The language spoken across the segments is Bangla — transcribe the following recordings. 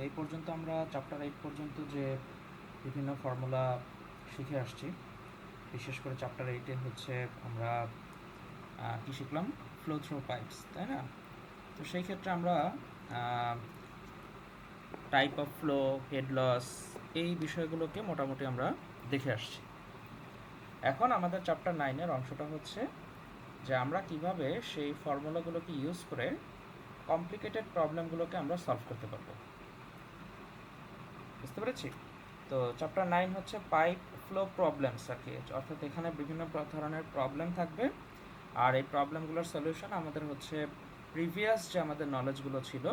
এই পর্যন্ত আমরা চ্যাপ্টার 8 পর্যন্ত যে বিভিন্ন ফর্মুলা শিখে আসছি, বিশেষ করে চ্যাপ্টার 8-এ হচ্ছে আমরা কি শিখলাম, ফ্লো থ্রু পাইপস, তাই না? তো সেই ক্ষেত্রে আমরা type of flow, head loss, এই বিষয়গুলোকে মোটামুটি আমরা দেখে আসছি। এখন আমাদের চ্যাপ্টার 9-এর অংশটা হচ্ছে যে আমরা কিভাবে সেই ফর্মুলাগুলোকে ইউজ করে কমপ্লিকেটেড প্রবলেমগুলোকে আমরা সলভ করতে পারবো। বুঝতে পেরেছি? তো চ্যাপ্টার 9 হচ্ছে পাইপ ফ্লো প্রবলেমস আর কি, অর্থাৎ এখানে বিভিন্ন ধরনের প্রবলেম থাকবে, আর এই প্রবলেমগুলোর সলিউশন আমাদের হচ্ছে প্রিভিয়াস যে আমাদের নলেজগুলো ছিল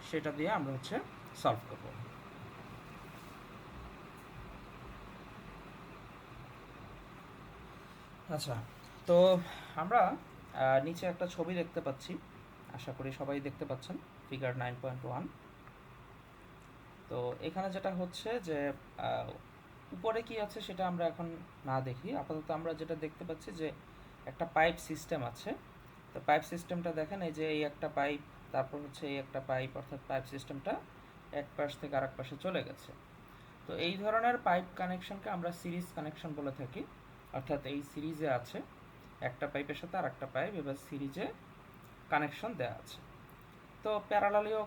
সেটা দিয়ে আমরা হচ্ছে সলভ করব। আচ্ছা, তো আমরা নিচে একটা ছবি দেখতে পাচ্ছি, আশা করি সবাই দেখতে পাচ্ছেন, ফিগার 9.1। তো এখানে যেটা হচ্ছে যে উপরে কি আছে সেটা আমরা এখন না দেখি, আপাতত আমরা যেটা দেখতে পাচ্ছি যে একটা পাইপ সিস্টেম আছে। তো পাইপ সিস্টেমটা দেখেন, এই যে এই একটা পাইপ, তারপর হচ্ছে এই একটা পাইপ, অর্থাৎ পাইপ সিস্টেমটা এক পাশ থেকে আরেক পাশে চলে গেছে। তো এই ধরনের পাইপ কানেকশনকে আমরা সিরিজ কানেকশন বলে থাকি, অর্থাৎ এই সিরিজে আছে একটা পাইপের সাথে আর একটা পাইপ, এবার সিরিজে কানেকশন দেওয়া আছে। তো প্যারালালিও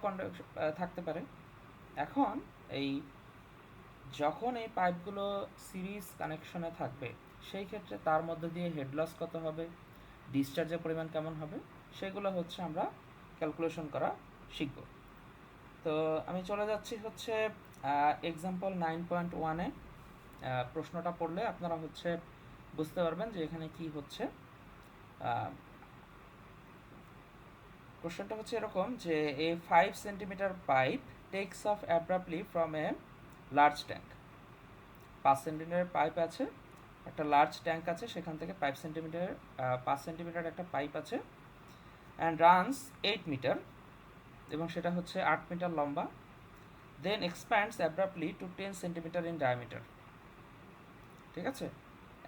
থাকতে পারে। এখন এই যখন এই পাইপগুলো সিরিজ কানেকশনে থাকবে, সেই ক্ষেত্রে তার মধ্যে দিয়ে হেড লস কত হবে, ডিসচার্জের পরিমাণ কেমন হবে, সেগুলো হচ্ছে আমরা ক্যালকুলেশন করা শিখব। তো আমি চলে যাচ্ছি হচ্ছে এক্সাম্পল 9.1-এ। প্রশ্নটা পড়লে আপনারা হচ্ছে বুঝতে পারবেন যে এখানে কি হচ্ছে। কোশ্চেনটা হচ্ছে এরকম যে এ 5 centimetre pipe tax of abruptly from a large tank. 5 centimetre pipe আছে, একটা লার্জ ট্যাঙ্ক আছে, সেখান থেকে 5 সেন্টিমিটার একটা পাইপ আছে, অ্যান্ড রানস 8 মিটার, এবং সেটা হচ্ছে 8 মিটার লম্বা, then expands abruptly to 10 centimetre in diameter. ঠিক আছে?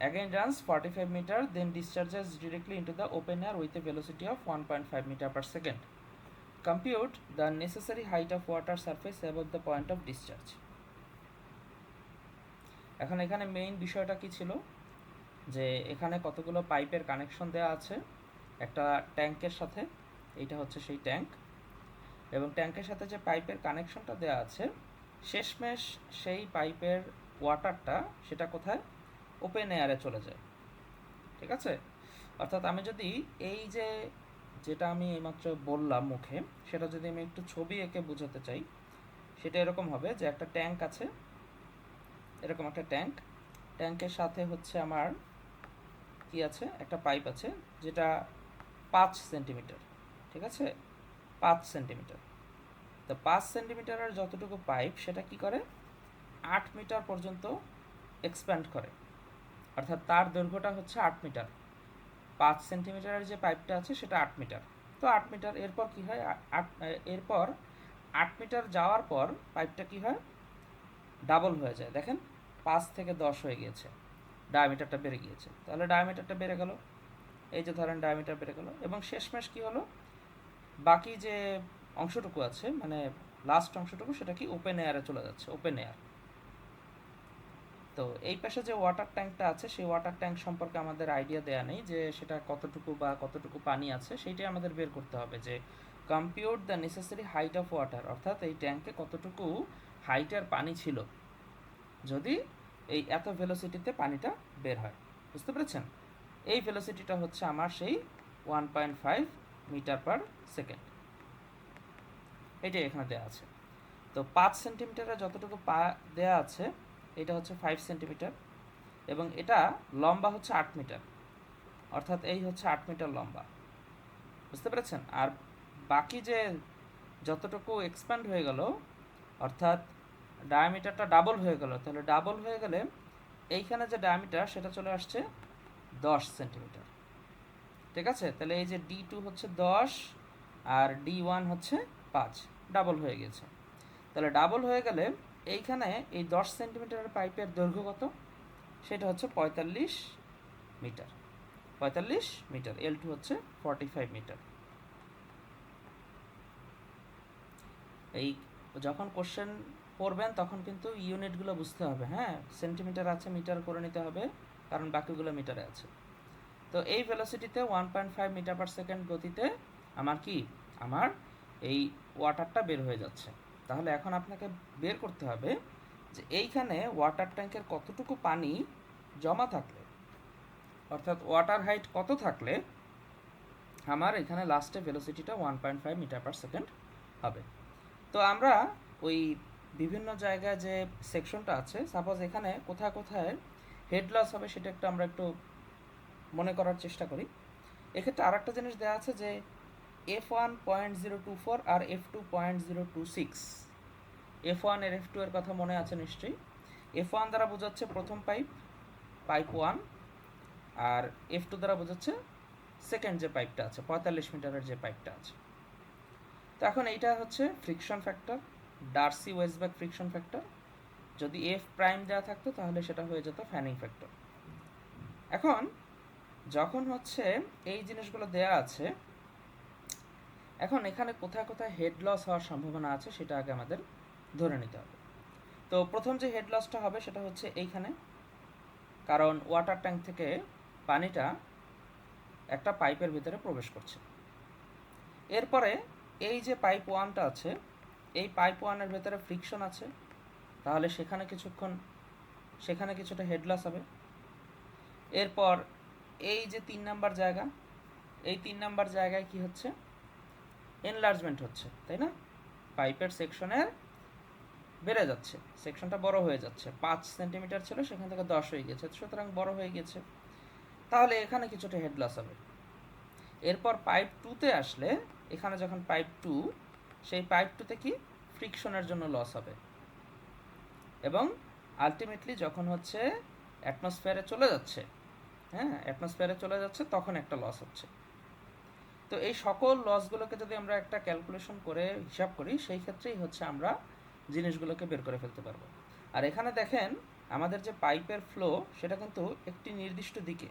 Again runs 45 meter, then discharges directly into the open air with a velocity of 1.5 meter per second. Compute the necessary height of water surface above the point of discharge. এখন এখানে মেইন বিষয়টা কি ছিল, যে এখানে কতগুলো পাইপের কানেকশন দেওয়া আছে একটা ট্যাঙ্কের সাথে, এইটা হচ্ছে সেই ট্যাঙ্ক, এবং ট্যাঙ্কের সাথে যে পাইপের কানেকশনটা দেওয়া আছে, শেষমেশ সেই পাইপের ওয়াটারটা সেটা কোথায়, ওপেন এয়ারে চলে যায়। ঠিক আছে? অর্থাৎ আমি যদি এই যে যেটা আমি এইমাত্র বললাম মুখে, সেটা যদি আমি একটু ছবি এঁকে বোঝাতে চাই, সেটা এরকম হবে যে একটা ট্যাঙ্ক আছে, এরকম একটা ট্যাঙ্ক, ট্যাঙ্কের সাথে হচ্ছে আমার কি আছে, একটা পাইপ আছে যেটা 5 সেন্টিমিটার। ঠিক আছে? 5 সেন্টিমিটার। তো 5 সেন্টিমিটারের যতটুকু পাইপ সেটা কি করে, 8 মিটার পর্যন্ত এক্সপ্যান্ড করে, অর্থাৎ তার দৈর্ঘ্যটা হচ্ছে 8 মিটার। 5 সেন্টিমিটারের যে পাইপটা আছে সেটা 8 মিটার। তো 8 মিটার, এরপর কি হয়, এরপর 8 মিটার যাওয়ার পর পাইপটা কি হয়, ডাবল হয়ে যায়। দেখেন, 5 থেকে 10 হয়ে গিয়েছে, ডায়ামিটারটা বেড়ে গিয়েছে। তাহলে ডায়ামিটারটা বেড়ে গেল, এই যে ধরেন ডায়ামিটার বেড়ে গেল, এবং শেষমেশ কি হলো, বাকি যে অংশটুকু আছে, মানে লাস্ট অংশটুকু, সেটা কি ওপেন এয়ারে চলে যাচ্ছে, ওপেন এয়ার। তো এই পাশে যে ওয়াটার ট্যাঙ্কটা আছে, সেই ওয়াটার ট্যাঙ্ক সম্পর্কে আমাদের আইডিয়া দেয়া নেই যে সেটা কতটুকু বা কতটুকু পানি আছে, সেইটাই আমাদের বের করতে হবে, যে compute the necessary height of water, অর্থাৎ এই ট্যাঙ্কে কতটুকু হাইটের পানি ছিল যদি এই এত ভেলোসিটিতে পানিটা বের হয়। বুঝতে পেরেছেন? এই ভেলোসিটিটা হচ্ছে আমার সেই 1.5 মিটার পার সেকেন্ড, এটাই এখানে দেওয়া আছে। তো 5 সেন্টিমিটারের যতটুকু দেওয়া আছে, এটা হচ্ছে 5 সেন্টিমিটার, এবং এটা লম্বা হচ্ছে 8 মিটার, অর্থাৎ এই হচ্ছে 8 মিটার লম্বা। বুঝতে পেরেছেন? আর বাকি যে যতটুকু এক্সপ্যান্ড হয়ে গেল, অর্থাৎ ডায়ামিটারটা ডাবল হয়ে গেল, তাহলে ডাবল হয়ে গেলে এইখানে যে ডায়ামিটার সেটা চলে আসছে 10 সেন্টিমিটার। ঠিক আছে? তাহলে এই যে D2 হচ্ছে 10 আর D1 হচ্ছে 5, ডাবল হয়ে গেছে। তাহলে ডাবল হয়ে গেলে এইখানে এই 10 সেন্টিমিটারের পাইপের দৈর্ঘ্য কত, সেটা হচ্ছে 45 মিটার। 45 মিটার, L2 হচ্ছে 45 মিটার। এই যখন কোশ্চেন পড়বেন তখন কিন্তু ইউনিটগুলো বুঝতে হবে, হ্যাঁ, সেন্টিমিটার আছে মিটার করে নিতে হবে, কারণ বাকিগুলো মিটারে আছে। তো এই ভেলোসিটিতে 1.5 মিটার পার সেকেন্ড গতিতে আমার এই ওয়াটারটা বের হয়ে যাচ্ছে। তাহলে এখন আপনাকে বের করতে হবে যে এইখানে ওয়াটার ট্যাঙ্কের কতটুকু পানি জমা থাকলে, অর্থাৎ ওয়াটার হাইট কত থাকলে আমার এখানে লাস্টে ভেলোসিটিটা 1.5 মিটার পার সেকেন্ড হবে। তো আমরা ওই বিভিন্ন জায়গায় যে সেকশনটা আছে, সাপোজ এখানে কোথায় কোথায় হেড লস হবে সেটা আমরা একটু মনে করার চেষ্টা করি। এক্ষেত্রে আর একটা জিনিস দেওয়া আছে যে F1.024 আর F2.026। F1 এর F2 এর কথা মনে আছে নিশ্চয়ই। F1 দ্বারা বোঝাচ্ছে প্রথম পাইপ 1, আর F2 দ্বারা বোঝাচ্ছে সেকেন্ড যে পাইপটা আছে, 45 মিটারের যে পাইপটা আছে। তো এখন এইটা হচ্ছে friction factor, Darcy Weisbach friction factor. যদি এফ প্রাইম দেওয়া থাকতো তাহলে সেটা হয়ে যেত ফ্যানিং ফ্যাক্টর। এখন যখন হচ্ছে এই জিনিসগুলো দেয়া আছে, এখন এখানে কোথায় কোথায় হেড লস হওয়ার সম্ভাবনা আছে সেটা আগে আমাদের ধরে নিতে হবে। তো প্রথম যে হেড লসটা হবে সেটা হচ্ছে এইখানে, কারণ ওয়াটার ট্যাঙ্ক থেকে পানিটা একটা পাইপের ভিতরে প্রবেশ করছে। এরপরে এই যে পাইপ 1টা আছে, এই পাইপ 1-এর ভেতরে ফ্রিকশন আছে, তাহলে সেখানে কিছুটা হেড লস হবে। এরপর এই যে 3 নাম্বার জায়গা, এই 3 নাম্বার জায়গায় কি হচ্ছে, এনলার্জমেন্ট হচ্ছে, তাই না? পাইপের সেকশনের বেড়ে যাচ্ছে, সেকশনটা বড় হয়ে যাচ্ছে, 5 সেন্টিমিটার ছিল সেখান থেকে 10 হয়ে গেছে, সুতরাং বড় হয়ে গেছে, তাহলে এখানে কিছুটা হেড লস হবে। এরপর পাইপ 2-তে আসলে, এখানে যখন পাইপ 2, সেই পাইপ 2-তে কি ফ্রিকশনের জন্য লস হবে, এবং আলটিমেটলি যখন হচ্ছে অ্যাটমসফিয়ারে চলে যাচ্ছে, হ্যাঁ, অ্যাটমসফিয়ারে চলে যাচ্ছে তখন একটা লস হচ্ছে। তো এই সকল লসগুলোকে যদি আমরা একটা ক্যালকুলেশন করে হিসাব করি, সেই ক্ষেত্রেই হচ্ছে আমরা জিনিসগুলোকে বের করে ফেলতে পারবো। আর এখানে দেখেন আমাদের যে পাইপের ফ্লো সেটা কিন্তু একটি নির্দিষ্ট দিকে,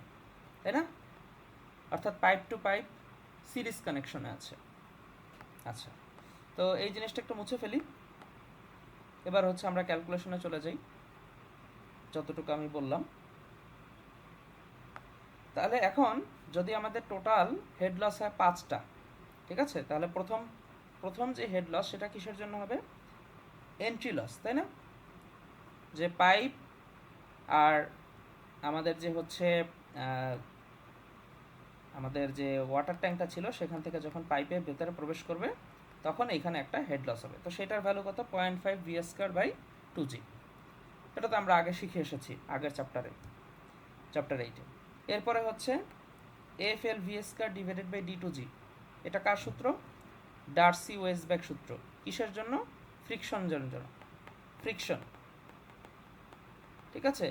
তাই না? অর্থাৎ পাইপ টু পাইপ সিরিজ কানেকশনে আছে। আচ্ছা, তো এই জিনিসটা একটু মুছে ফেলি। এবার হচ্ছে আমরা ক্যালকুলেশনে চলে যাই, যতটুকু আমি বললাম। তাহলে এখন যদি আমাদের টোটাল হেড লস হয় 5টা, ঠিক আছে, তাহলে প্রথম যে হেড লস সেটা কিসের জন্য হবে? এন্ট্রি লস, তাই না? যে পাইপ আর আমাদের যে হচ্ছে আমাদের যে ওয়াটার ট্যাঙ্কটা ছিল সেখান থেকে যখন পাইপের ভেতরে প্রবেশ করবে তখন এইখানে একটা হেড লস হবে। তো সেটার ভ্যালু কত? 0.5 v²/2g। এটা তো আমরা আগে শিখে এসেছি আগের চ্যাপ্টার 8-এ। এরপরে হচ্ছে FL(v²/d2g). এটা কার সূত্র? ডার্সি ওয়েসব্যাক সূত্র। কিসের জন্য? ফ্রিকশনের জন্য, ফ্রিকশন, ঠিক আছে।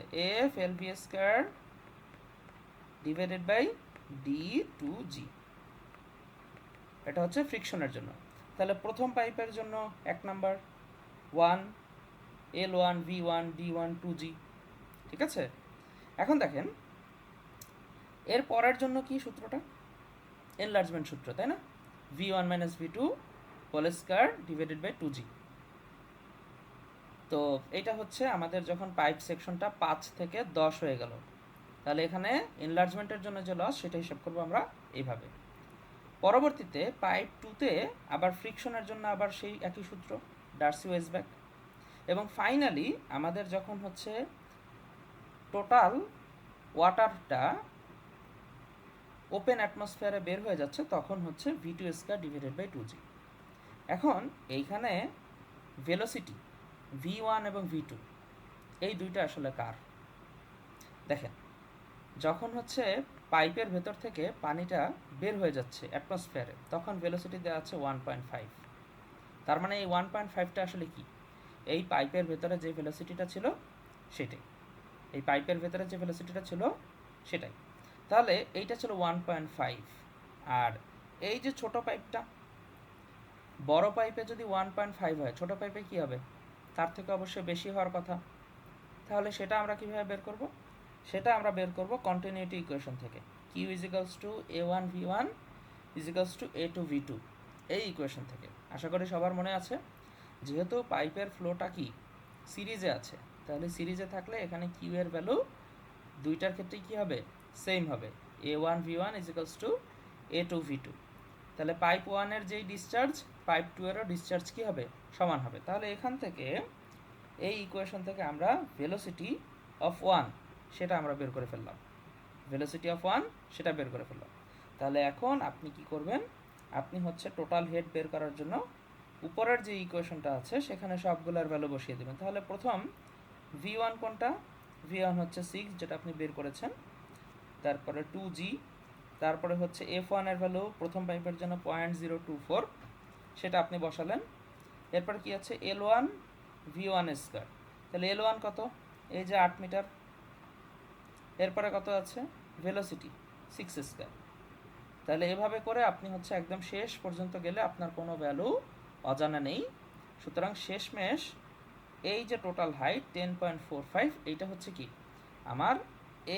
FL(v²/d2g) এটা হচ্ছে ফ্রিকশনের জন্য। তাহলে প্রথম পাইপের জন্য 1 number 1 L1 V1 D1 2g, ঠিক আছে। এখন দেখেন এর পরের জন্য কি সূত্রটা? এনলার্জমেন্ট সূত্র, তাই না? V1 - V2(2)/2g। তো এটা হচ্ছে আমাদের যখন পাইপ সেকশনটা 5 থেকে 10 হয়ে গেল, তাহলে এখানে এনলার্জমেন্টের জন্য যে লস সেটা হিসাব করবো আমরা এইভাবে। পরবর্তীতে পাইপ 2-তে আবার ফ্রিকশনের জন্য আবার সেই একই সূত্র, ডার্সি ওয়েসব্যাক। এবং ফাইনালি আমাদের যখন হচ্ছে টোটাল ওয়াটারটা ওপেন অ্যাটমসফিয়ারে বের হয়ে যাচ্ছে তখন হচ্ছে v2²/2g। এখন এইখানে ভেলোসিটি v1 এবং v2 এই দুইটা আসলে কার? দেখেন যখন হচ্ছে পাইপের ভেতর থেকে পানিটা বের হয়ে যাচ্ছে অ্যাটমসফিয়ারে তখন ভেলোসিটি দেওয়া আছে 1.5। তার মানে এই 1.5টা আসলে কি? এই পাইপের ভেতরে যে ভেলোসিটিটা ছিল সেটাই, এই পাইপের ভেতরে যে ভেলোসিটিটা ছিল সেটাই। তাহলে এইটা ছিল 1.5, আর এই যে ছোট পাইপটা, বড় পাইপে যদি 1.5 হয়, ছোট পাইপে কি হবে? তার থেকে অবশ্যই বেশি হওয়ার কথা। তাহলে সেটা আমরা কিভাবে বের করব? সেটা আমরা বের করব কন্টিনিউটি ইকুয়েশন থেকে, q = a1 v1 = a2 v2, এই ইকুয়েশন থেকে। আশা করি সবার মনে আছে। যেহেতু পাইপের ফ্লোটা কি সিরিজে আছে, তাহলে সিরিজে থাকলে এখানে কিউ এর ভ্যালু দুইটার ক্ষেত্রে কি হবে, সেম হবে, A1V1 ইজিক্যালস টু A2V2। তাহলে পাইপ ওয়ানের যেই ডিসচার্জ পাইপ টু এরও ডিসচার্জ কি হবে, সমান হবে। তাহলে এখান থেকে এই ইকুয়েশন থেকে আমরা ভেলোসিটি অফ ওয়ান সেটা আমরা বের করে ফেললাম, ভেলোসিটি অফ ওয়ান সেটা বের করে ফেললাম। তাহলে এখন আপনি কি করবেন, আপনি হচ্ছে টোটাল হেড বের করার জন্য উপরের যে ইকুয়েশনটা আছে সেখানে সবগুলোর ভ্যালু বসিয়ে দেবেন। তাহলে প্রথম V1 কোনটা, V1 হচ্ছে 6 যেটা আপনি বের করেছেন, তারপরে 2G, তারপরে হচ্ছে F1 এর ভ্যালু প্রথম পাইপের জন্য 0.024 সেটা আপনি বসালেন। এরপর কি আছে L1 V1 স্কোয়ার, তাহলে L1 কত, এই যে 8 মিটার। এরপরে কত আছে ভেলোসিটি 6 স্কোয়ার। তাহলে এভাবে করে আপনি হচ্ছে একদম শেষ পর্যন্ত গেলে আপনার কোনো ভ্যালু অজানা নেই। সুতরাং শেষমেশ এই যে টোটাল হাইট 10.45, এইটা হচ্ছে কি আমার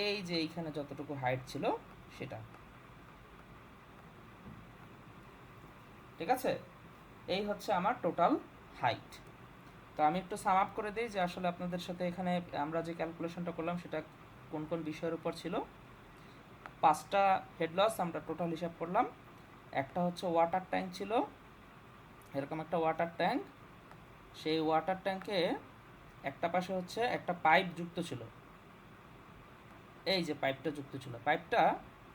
এই যে এইখানে যতটুকু হাইট ছিল সেটা, ঠিক আছে, এই হচ্ছে আমার টোটাল হাইট। তো আমি একটু সাম আপ করে দিই যে আসলে আপনাদের সাথে এখানে আমরা যে ক্যালকুলেশনটা করলাম সেটা কোন কোন বিষয়ের উপর ছিল। 5টা হেড লস আমরা টোটাল হিসাব করলাম। একটা হচ্ছে ওয়াটার ট্যাঙ্ক ছিল, এরকম একটা ওয়াটার ট্যাঙ্ক, সেই ওয়াটার ট্যাঙ্কে একটা পাশে হচ্ছে একটা পাইপ যুক্ত ছিল, এই যে পাইপটা যুক্ত ছিল, পাইপটা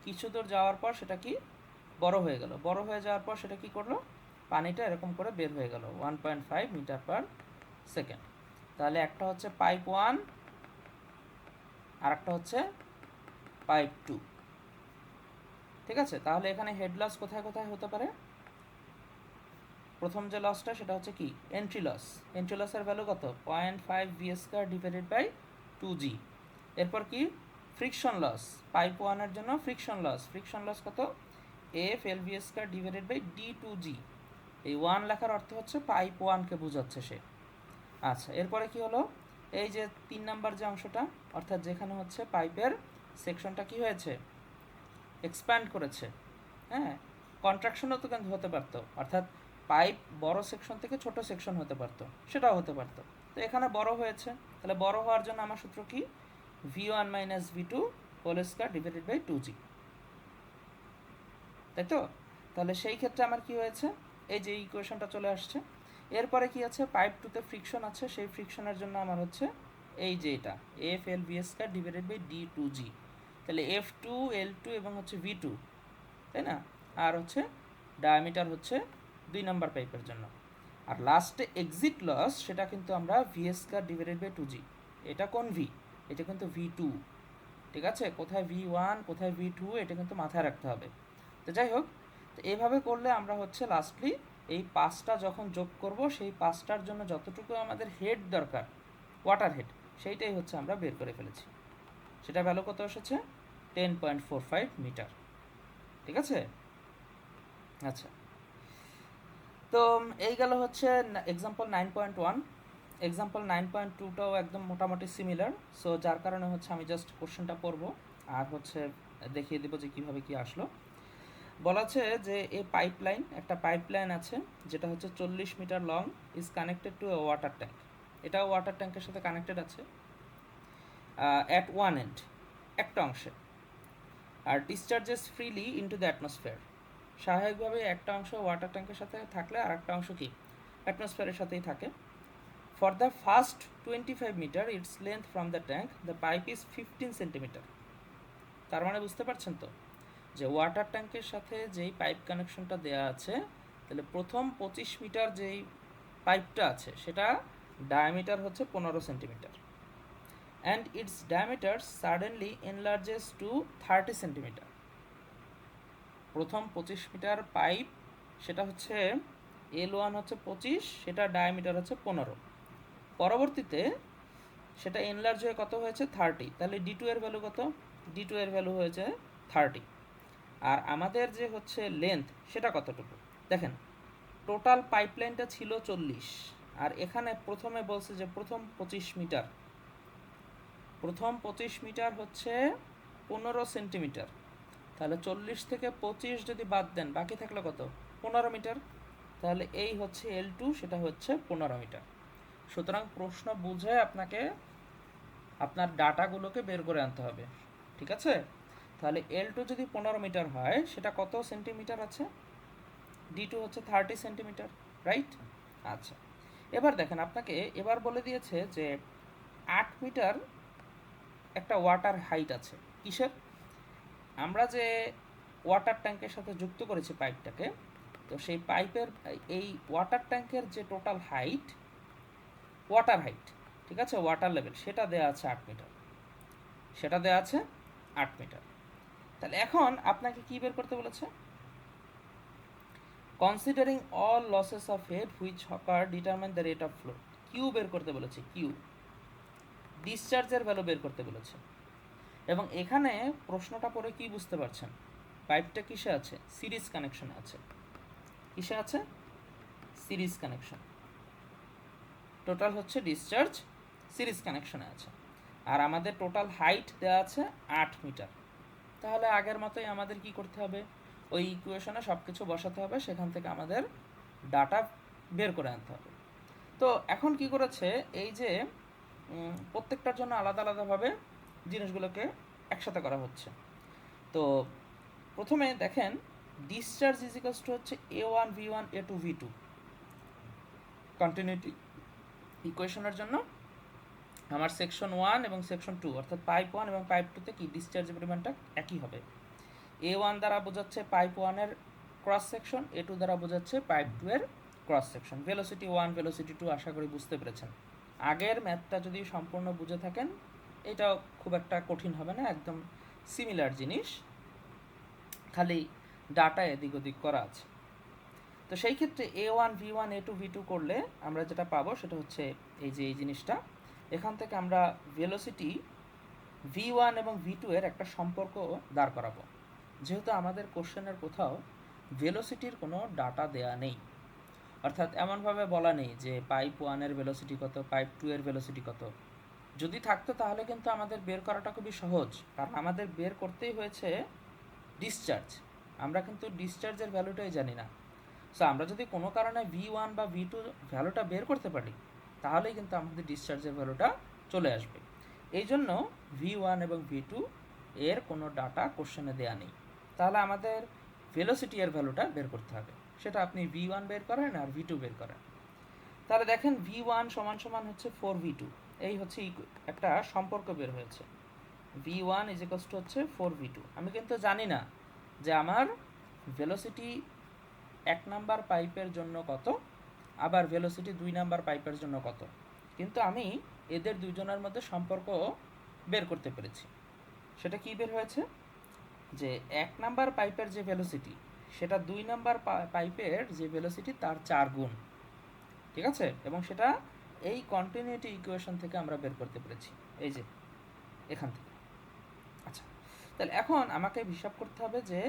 কিছু দূর যাওয়ার পর সেটা কি বড় হয়ে গেল, বড় হয়ে যাওয়ার পর সেটা কি করলো, পানিটা এরকম করে বের হয়ে গেল 1.5 মিটার পার সেকেন্ড। তাহলে একটা হচ্ছে পাইপ 1 আর একটা হচ্ছে পাইপ 2, ঠিক আছে। তাহলে এখানে হেড লস কোথায় কোথায় হতে পারে, প্রথম যে লসটা সেটা হচ্ছে কি এন্ট্রি লস, এন্ট্রি লসের ভ্যালু কত 0.5 v² ডিভাইডেড বাই 2G। এরপর কি ফ্রিকশন লস, পাইপ 1 এর জন্য ফ্রিকশন লস, ফ্রিকশন লস কত F/LV² ডিভাইডেড বাই D2G। এই 1 লেখার অর্থ হচ্ছে পাইপ 1 কে বোঝাচ্ছে সে। আচ্ছা, এরপরে কি হলো, এই যে 3 নাম্বার যে অংশটা, অর্থাৎ যেখানে হচ্ছে পাইপের সেকশনটা কি হয়েছে, এক্সপ্যান্ড করেছে, হ্যাঁ, কন্ট্রাকশনও তো কিন্তু হতে পারতো, অর্থাৎ পাইপ বড় সেকশন থেকে ছোট সেকশন হতে পারতো, সেটাও হতে পারতো। তো এখানে বড় হয়েছে, তাহলে বড় হওয়ার জন্য আমার সূত্র কি V1 minus V2 whole square divided by 2G, তাই তো। তাহলে সেই ক্ষেত্রে আমার কি হয়েছে, এই যে ইকুয়েশনটা চলে আসছে। এরপরে কি আছে, পাইপ 2তে ফ্রিকশন আছে, সেই ফ্রিকশনের জন্য আমার হচ্ছে এই যে এটা F/LV² ডিভাইডেড বাই D2G। তাহলে F2 L2 এবং হচ্ছে V2, তাই না, আর হচ্ছে ডায়ামিটার হচ্ছে 2 নাম্বার পাইপের জন্য। আর লাস্টে এক্সিট লস সেটা কিন্তু আমরা V² ডিভাইডেড বাই 2G, এটা কোন V, এটা কিন্তু V2, ঠিক আছে। কোথায় V1 কোথায় V2 এটা কিন্তু মাথায় রাখতে হবে। তো যাই হোক, তো এইভাবে করলে আমরা হচ্ছে লাস্টলি এই 5টা যখন যোগ করব সেই 5টার জন্য যতটুকু আমাদের হেড দরকার, ওয়াটার হেড, সেইটাই হচ্ছে আমরা বের করে ফেলেছি। সেটা ভ্যালু কত এসেছে 10.45 মিটার, ঠিক আছে। আচ্ছা, তো এই গেল হচ্ছে এক্সাম্পল 9.1। এক্সাম্পল 9.2টাও একদম মোটামুটি সিমিলার, সো যার কারণে হচ্ছে আমি জাস্ট কোশ্চেনটা পড়ব আর হচ্ছে দেখিয়ে দেবো যে কীভাবে কী আসলো। বলা আছে যে এই পাইপলাইন, একটা পাইপলাইন আছে যেটা হচ্ছে 40 metre long, is connected to a water tank, এটাও ওয়াটার ট্যাঙ্কের সাথে কানেক্টেড আছে অ্যাট ওয়ান এন্ড, একটা অংশে, আর discharges freely into the atmosphere. স্বাভাবিকভাবে একটা অংশ ওয়াটার ট্যাঙ্কের সাথে থাকলে আর একটা অংশ কি অ্যাটমসফিয়ারের সাথেই থাকে। For the first 25 metre its length from the tank the pipe is 15 centimetre. তার মানে বুঝতে পারছেন তো যে ওয়াটার ট্যাঙ্কের সাথে যেই পাইপ কানেকশনটা দেওয়া আছে, তাহলে প্রথম 25 মিটার যেই পাইপটা আছে সেটা ডায়ামিটার হচ্ছে 15 centimetre, and its diameter suddenly enlarges to 30 centimetre. প্রথম 25 মিটার পাইপ সেটা হচ্ছে L1 হচ্ছে 25, সেটা ডায়ামিটার হচ্ছে 15, পরবর্তীতে সেটা এনলার্জ হয়ে কত হয়েছে 30, তাহলে D2 এর ভ্যালু কত, D2 এর ভ্যালু হয়েছে 30। আর আমাদের যে হচ্ছে লেন্থ সেটা কতটুকু, দেখেন টোটাল পাইপলাইনটা ছিল 40, আর এখানে প্রথমে বলছে যে প্রথম 25 মিটার, প্রথম 25 মিটার হচ্ছে 15 সেন্টিমিটার, তাহলে 40 থেকে 25 যদি বাদ দেন বাকি থাকলো কত 15 মিটার। তাহলে এই হচ্ছে L2, সেটা হচ্ছে 15 মিটার। সুতরাং প্রশ্ন বুঝে আপনাকে আপনার ডাটাগুলোকে বের করে আনতে হবে, ঠিক আছে? তাহলে L2 যদি 15 মিটার হয়, সেটা কত সেন্টিমিটার আছে? D2 হচ্ছে 30 সেন্টিমিটার, রাইট? আচ্ছা, এবার দেখেন আপনাকে এবার বলে দিয়েছে যে 8 মিটার একটা ওয়াটার হাইট আছে। কিসের? আমরা যে ওয়াটার ট্যাঙ্কের সাথে যুক্ত করেছি পাইপটাকে, তো সেই পাইপের এই ওয়াটার ট্যাঙ্কের যে টোটাল হাইট, ওয়াটার হাইট, ঠিক আছে, ওয়াটার লেভেল, সেটা দেওয়া আছে 8 মিটার। সেটা দেওয়া আছে 8 মিটার। তাহলে এখন আপনাকে কি বের করতে বলেছে? Considering all losses of head which occur determine the rate of flow. Q বের করতে বলেছে, কিউ। ডিসচার্জের ভ্যালু বের করতে বলেছে। এবং এখানে প্রশ্নটা পড়ে কি বুঝতে পারছেন? পাইপটা কিসে আছে? সিরিজ কানেকশনে আছে। কিসে আছে? Series connection. টোটাল হচ্ছে ডিসচার্জ সিরিজ কানেকশনে আছে। আর আমাদের টোটাল হাইট দেওয়া আছে 8 মিটার। তাহলে আগের মতোই আমাদের কি করতে হবে? ওই ইকুয়েশনে সব কিছু বসাতে হবে, সেখান থেকে আমাদের ডাটা বের করে আনতে হবে। তো এখন কি করেছে, এই যে প্রত্যেকটার জন্য আলাদা আলাদাভাবে জিনিসগুলোকে একসাথে করা হচ্ছে। তো প্রথমে দেখেন, ডিসচার্জ ইজিক্যালস টু হচ্ছে A1 V1 A2 V2 continuity ইকুয়েশনের জন্য আমার সেকশন 1 এবং সেকশন 2 অর্থাৎ পাইপ 1 এবং পাইপ 2তে কি ডিসচার্জের পরিমাণটা একই হবে। A1 দ্বারা বোঝাচ্ছে পাইপ 1 এর ক্রস সেকশন, A2 দ্বারা বোঝাচ্ছে পাইপ 2 এর ক্রস সেকশন। ভেলোসিটি 1 ভেলোসিটি 2 আশা করি বুঝতে পেরেছেন। আগের ম্যাথটা যদি সম্পূর্ণ বুঝে থাকেন, এটাও খুব একটা কঠিন হবে না, একদম সিমিলার জিনিস, খালি ডাটা এদিক ওদিক করা আছে। তো সেই ক্ষেত্রে A1 V1 A2 V2 করলে আমরা যেটা পাবো সেটা হচ্ছে এই যে এই জিনিসটা। এখান থেকে আমরা ভেলোসিটি V1 এবং V2 এর একটা সম্পর্ক দাঁড় করাবো। যেহেতু আমাদের কোশ্চেনের কোথাও ভেলোসিটির কোনো ডাটা দেয়া নেই, অর্থাৎ এমনভাবে বলা নেই যে পাইপ 1 এর ভেলোসিটি কত, পাইপ 2 এর ভেলোসিটি কত। যদি থাকতো তাহলে কিন্তু আমাদের বের করাটা খুবই সহজ, কারণ আমাদের বের করতেই হয়েছে ডিসচার্জ। আমরা কিন্তু ডিসচার্জের ভ্যালুটাই জানি না। সো আমরা যদি কোনো কারণে V1 বা V2 ভ্যালুটা বের করতে পারি, তাহলেই কিন্তু আমাদের ডিসচার্জের ভ্যালুটা চলে আসবে। এই জন্য V1 এবং V2 এর কোনো ডাটা কোশ্চেনে দেয়া নেই। তাহলে আমাদের ভেলোসিটি এর ভ্যালুটা বের করতে হবে। সেটা আপনি V1 বের করেন আর V2 বের করেন। তাহলে দেখেন V1 সমান সমান হচ্ছে 4V2। এই হচ্ছে একটা সম্পর্ক বের হয়েছে। V1 ইজ ইকুয়ালস টু হচ্ছে 4V2। আমি কিন্তু জানি না যে আমার ভেলোসিটি 1 নাম্বার পাইপের জন্য কত, আবার ভেলোসিটি 2 নাম্বার পাইপের জন্য কত, কিন্তু আমি এদের দুজনের মধ্যে সম্পর্ক বের করতে পেরেছি। সেটা কি বের হয়েছে? যে 1 নাম্বার পাইপের যে ভেলোসিটি, সেটা 2 নাম্বার পাইপের যে ভেলোসিটি তার 4 গুণ, ঠিক আছে? এবং সেটা এই কন্টিনিউটি ইকুয়েশন থেকে আমরা বের করতে পেরেছি, এই যে এখান থেকে। আচ্ছা, তাহলে এখন আমাকে হিসাব করতে হবে যে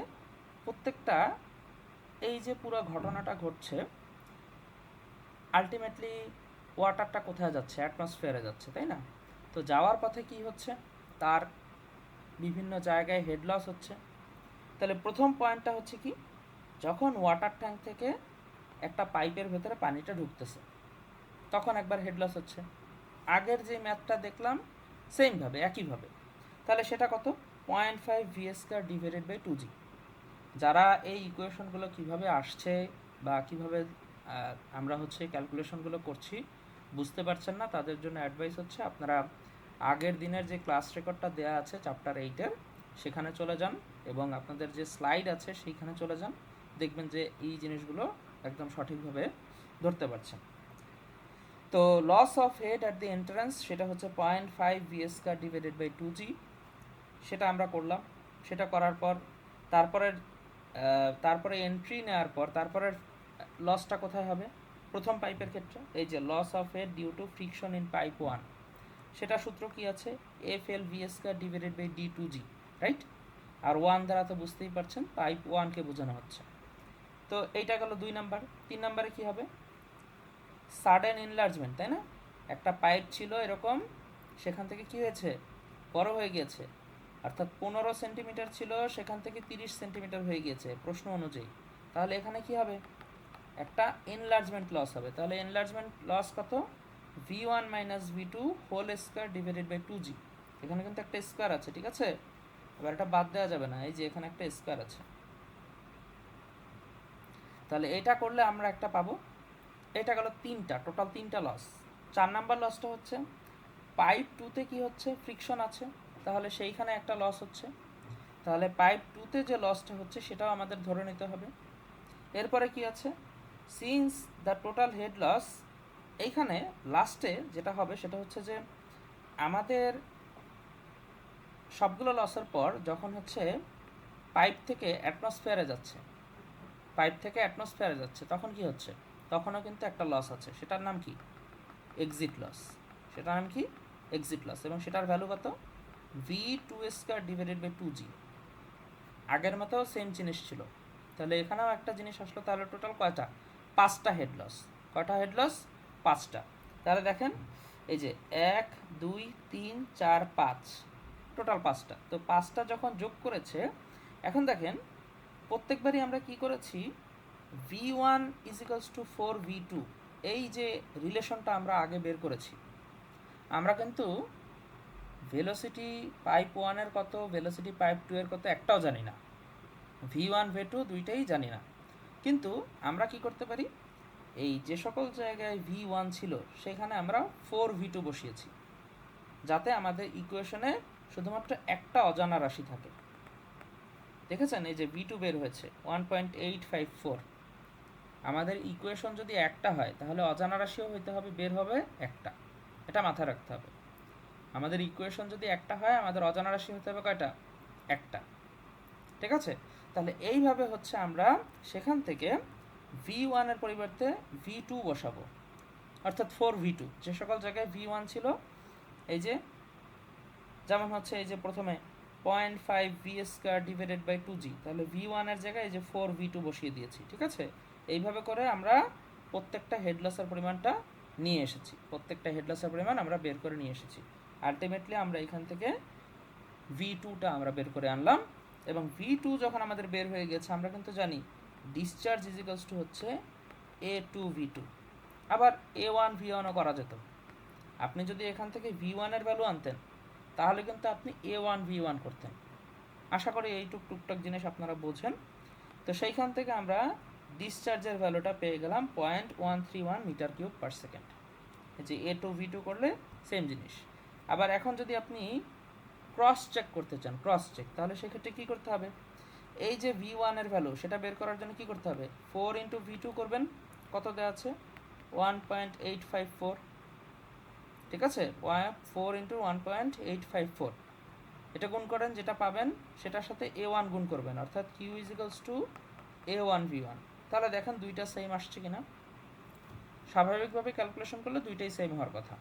প্রত্যেকটা এই যে পুরো ঘটনাটা ঘটছে, আলটিমেটলি ওয়াটারটা কোথায় যাচ্ছে? অ্যাটমসফিয়ারে যাচ্ছে, তাই না? তো যাওয়ার পথে কি হচ্ছে? তার বিভিন্ন জায়গায় হেড লস হচ্ছে। তাহলে প্রথম পয়েন্টটা হচ্ছে কি, যখন ওয়াটার ট্যাঙ্ক থেকে একটা পাইপের ভেতরে পানিটা ঢুকতেছে, তখন একবার হেড লস হচ্ছে। আগের যে ম্যাথটা দেখলাম সেমভাবে, একইভাবে। তাহলে সেটা কত? 0.5 VS² ডিভাইডেড বাই 2G। যারা এই ইকুয়েশনগুলো কিভাবে আসছে বা কিভাবে আমরা হচ্ছে ক্যালকুলেশনগুলো করছি বুঝতে পারছেন না, তাদের জন্য অ্যাডভাইস হচ্ছে আপনারা আগের দিনের যে ক্লাস রেকর্ডটা দেওয়া আছে চ্যাপ্টার 8-এর, সেখানে চলে যান এবং আপনাদের যে স্লাইড আছে সেইখানে চলে যান। দেখবেন যে এই জিনিসগুলো একদম সঠিকভাবে ধরতে পারছেন। তো loss of head at the entrance, সেটা হচ্ছে 0.5 VS² ডিভাইডেড বাই 2G। সেটা আমরা করলাম। সেটা করার পর তারপরে এন্ট্রি নেওয়ার পর তারপরের লসটা কোথায় হবে? প্রথম পাইপের ক্ষেত্রে এই যে loss of head due to friction in pipe 1, সেটা সূত্র কি আছে? FL VS² divided by D2G, right? আর 1 দ্বারা তো বুঝতেই পারছেন পাইপ 1কে বোঝানো হচ্ছে। তো এইটা গেল 2 নাম্বার। 3 নাম্বারে কি হবে? সাডেন এনলার্জমেন্ট, তাই না? একটা পাইপ ছিল এরকম, সেখান থেকে কি হয়েছে? বড় হয়ে গিয়েছে, অর্থাৎ 15 সেন্টিমিটার ছিল, সেখান থেকে 30 সেন্টিমিটার হয়ে গিয়েছে প্রশ্ন অনুযায়ী। তাহলে এখানে কি হবে? একটা এনলার্জমেন্ট লস হবে। তাহলে এনলার্জমেন্ট লস কত? v1 minus v2 whole square divided by 2g। এখানে কিন্তু একটা স্কোয়ার আছে, ঠিক আছে? এবার এটা বাদ দেওয়া যাবে না, এই যে এখানে একটা স্কোয়ার আছে। তাহলে এটা করলে আমরা একটা পাবো। এটা গেল তিনটা, টোটাল তিনটা লস। 4 নাম্বার লসটা হচ্ছে পাইপ 2তে কি হচ্ছে, ফ্রিকশন আছে, তাহলে সেইখানে একটা লস হচ্ছে। তাহলে পাইপ 2তে যে লসটা হচ্ছে সেটাও আমাদের ধরে নিতে হবে। এরপরে কি আছে, since the total head loss, এইখানে লাস্টে যেটা হবে সেটা হচ্ছে যে আমাদের সবগুলো লসের পর যখন হচ্ছে পাইপ থেকে অ্যাটমসফিয়ারে যাচ্ছে, তখন কি হচ্ছে, তখনও কিন্তু একটা লস আছে, সেটার নাম কি? Exit loss. এবং সেটার ভ্যালু কত? v2 square divided by 2g। আগের মতো সেম জিনিস ছিল, তাহলে এখানেও একটা জিনিস আসলো। তাহলে টোটাল কয়টা? 5টা হেড লস। কয়টা হেড লস? 5টা। তাহলে দেখেন এই যে 1 2 3 4 5, টোটাল 5টা। তো 5টা যখন যোগ করেছে, এখন দেখেন প্রত্যেকবারই আমরা কি করেছি, v1 is equals two 4v2, এই যে রিলেশনটা আমরা আগে বের করেছি। আমরা কিন্তু ভেলোসিটি পাইপ 1 এর কত, ভেলোসিটি পাইপ 2 এর কত একটাও জানি না, v1 v2 দুইটাই জানি না। কিন্তু আমরা কি করতে পারি, এই যে সকল জায়গায় v1 ছিল সেখানে আমরা 4v2 বসিয়েছি, যাতে আমাদের ইকুয়েশনে শুধুমাত্র একটা অজানা রাশি থাকে। দেখেছেন এই যে v2 বের হয়েছে 1.854। আমাদের ইকুয়েশন যদি একটা হয় তাহলে অজানা রাশিও হইতে হবে, বের হবে একটা। এটা মাথায় রাখতে হবে। আমাদের ইকুয়েশন যদি একটা হয়, আমাদের অজানা রাশি হতে হবে কয়টা? একটা। ঠিক আছে? তাহলে এইভাবে হচ্ছে আমরা সেখান থেকে v1 এর পরিবর্তে v2 বসাবো, অর্থাৎ 4v2। যে সকল জায়গায় v1 ছিল, এই যে যেমন হচ্ছে এই যে প্রথমে 0.5v square divided by 2g, তাহলে v1 এর জায়গায় এই যে 4v2 বসিয়ে দিয়েছি। ঠিক আছে? এইভাবে করে আমরা প্রত্যেকটা হেড লসের পরিমাণটা নিয়ে এসেছি, প্রত্যেকটা হেড লসের পরিমাণ আমরা বের করে নিয়ে এসেছি। আলটিমেটলি আমরা এখান থেকে v2টা আমরা বের করে আনলাম, এবং v2 যখন আমাদের বের হয়ে গেছে, আমরা কিন্তু জানি ডিসচার্জ ইজ ইকুয়ালস টু হচ্ছে a2v2। আবার a1 v1ও করা যেত। আপনি যদি এখান থেকে v1 এর ভ্যালু আনতেন, তাহলে কিন্তু আপনি a1 v1 করতেন। আশা করি এই টুকটাক জিনিস আপনারা বোঝেন। তো সেইখান থেকে আমরা ডিসচার্জের ভ্যালুটা পেয়ে গেলাম 0.131 মিটার কিউব পার সেকেন্ড। এই যে a2v2 করলে সেম জিনিস। আবার এখন যদি আপনি ক্রস চেক করতে চান, তাহলে সেক্ষেত্রে কী করতে হবে, এই যে v1 এর ভ্যালু সেটা বের করার জন্য কী করতে হবে, 4 ইন্টু v2 করবেন, কত দেওয়া আছে? 1.854। ঠিক আছে? 4 ইন্টু 1.854, এটা গুণ করেন, যেটা পাবেন সেটার সাথে a1 গুণ করবেন, অর্থাৎ q is equals two a1 v1। তাহলে দেখেন দুইটা সেম আসছে কিনা। স্বাভাবিকভাবে ক্যালকুলেশন করলে দুইটাই সেম হওয়ার কথা।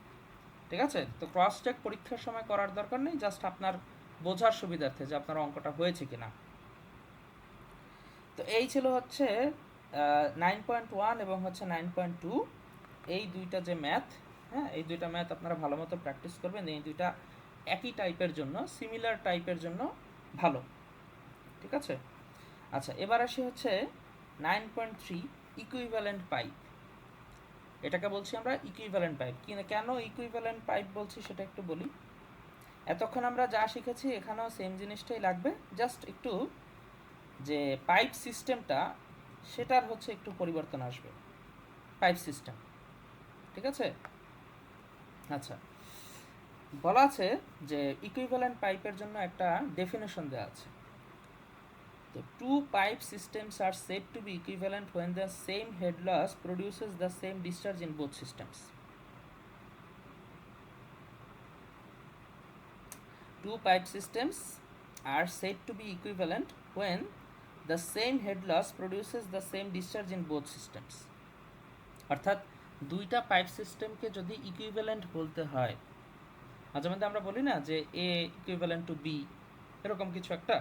ঠিক আছে? তো ক্রস চেক পরীক্ষার সময় করার দরকার নেই, জাস্ট আপনার বোঝার সুবিধার্থে যে আপনার অঙ্কটা হয়েছে কিনা। তো এই ছিল হচ্ছে 9.1 এবং হচ্ছে 9.2, এই দুইটা যে ম্যাথ, হ্যাঁ, এই দুইটা ম্যাথ আপনারা ভালো মতো প্র্যাকটিস করবেন। এই দুইটা একই টাইপের জন্য, সিমিলার টাইপের জন্য ভালো। ঠিক আছে? আচ্ছা, এবার আসি হচ্ছে 9.3 ইকুইভ্যালেন্ট পাইপ। এটাকে বলছি আমরা ইকুইভ্যালেন্ট পাইপ। কেন ইকুইভ্যালেন্ট পাইপ বলছি সেটা একটু বলি। এতক্ষণ আমরা যা শিখেছি এখানেও সেম জিনিসটাই লাগবে, জাস্ট একটু যে পাইপ সিস্টেমটা সেটার হচ্ছে একটু পরিবর্তন আসবে, পাইপ সিস্টেম। ঠিক আছে? আচ্ছা, বলা আছে যে ইকুইভ্যালেন্ট পাইপের জন্য একটা ডেফিনেশন দেওয়া আছে। তো two pipe systems are said to be equivalent when the same head loss produces the same discharge in both systems. Two pipe systems are said to be equivalent when the same head loss produces the same discharge in both systems. অর্থাৎ দুইটা পাইপ সিস্টেমকে যদি ইকুইভ্যালেন্ট বলতে হয়, মাঝে মধ্যে আমরা বলি না যে এ ইকুইভ্যালেন্ট টু বি, এরকম কিছু একটা।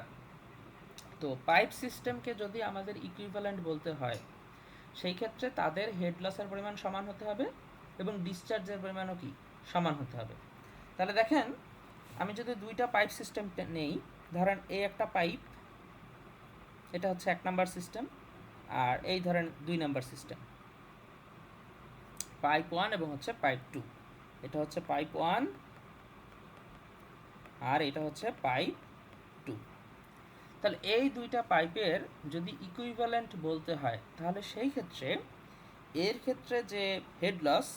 তো পাইপ সিস্টেমকে যদি আমাদের ইকুইভ্যালেন্ট বলতে হয়, সেই ক্ষেত্রে তাদের হেড লসের পরিমাণ সমান হতে হবে এবং ডিসচার্জের পরিমাণও কি সমান হতে হবে। তাহলে দেখেন, আমি যদি দুইটা পাইপ সিস্টেম নেই, ধরেন এই একটা পাইপ, এটা হচ্ছে 1 নাম্বার সিস্টেম, আর এই ধরেন 2 নাম্বার সিস্টেম, পাইপ 1 এবং হচ্ছে পাইপ 2। এটা হচ্ছে পাইপ 1 আর এটা হচ্ছে পাইপ 2। তাহলে এই দুইটা পাইপের যদি ইকুইভ্যালেন্ট বলতে হয়, তাহলে সেই ক্ষেত্রে এর ক্ষেত্রে যে হেড লস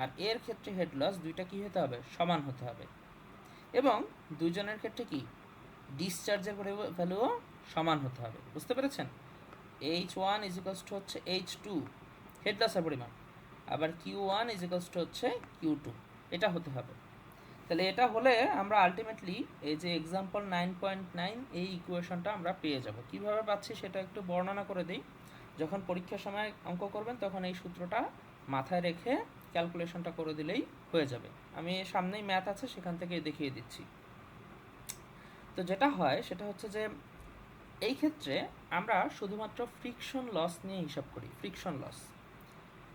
আর এর ক্ষেত্রে হেড লস দুইটা কী হতে হবে? সমান হতে হবে। এবং দুইজনের ক্ষেত্রে কি ডিসচার্জের ভ্যালুও সমান হতে হবে। বুঝতে পেরেছেন? H1 ইজ ইকুয়ালস টু হচ্ছে H2 হেড লসের পরিমাণ, আবার Q1 ইজ ইকুয়ালস টু হচ্ছে Q2, এটা হতে হবে। তাহলে এটা হলে আমরা আলটিমেটলি এই যে এক্সাম্পল 9.9 এই ইকুয়েশনটা আমরা পেয়ে যাব। কিভাবে পাচ্ছি সেটা একটু বর্ণনা করে দিই। যখন পরীক্ষার সময় অঙ্ক করবেন তখন এই সূত্রটা মাথায় রেখে ক্যালকুলেশনটা করে দিলেই হয়ে যাবে। আমি সামনেই ম্যাথ আছে, সেখান থেকে দেখিয়ে দিচ্ছি। তো যেটা হয় সেটা হচ্ছে যে এই ক্ষেত্রে আমরা শুধুমাত্র ফ্রিকশন লস নিয়ে হিসাব করি।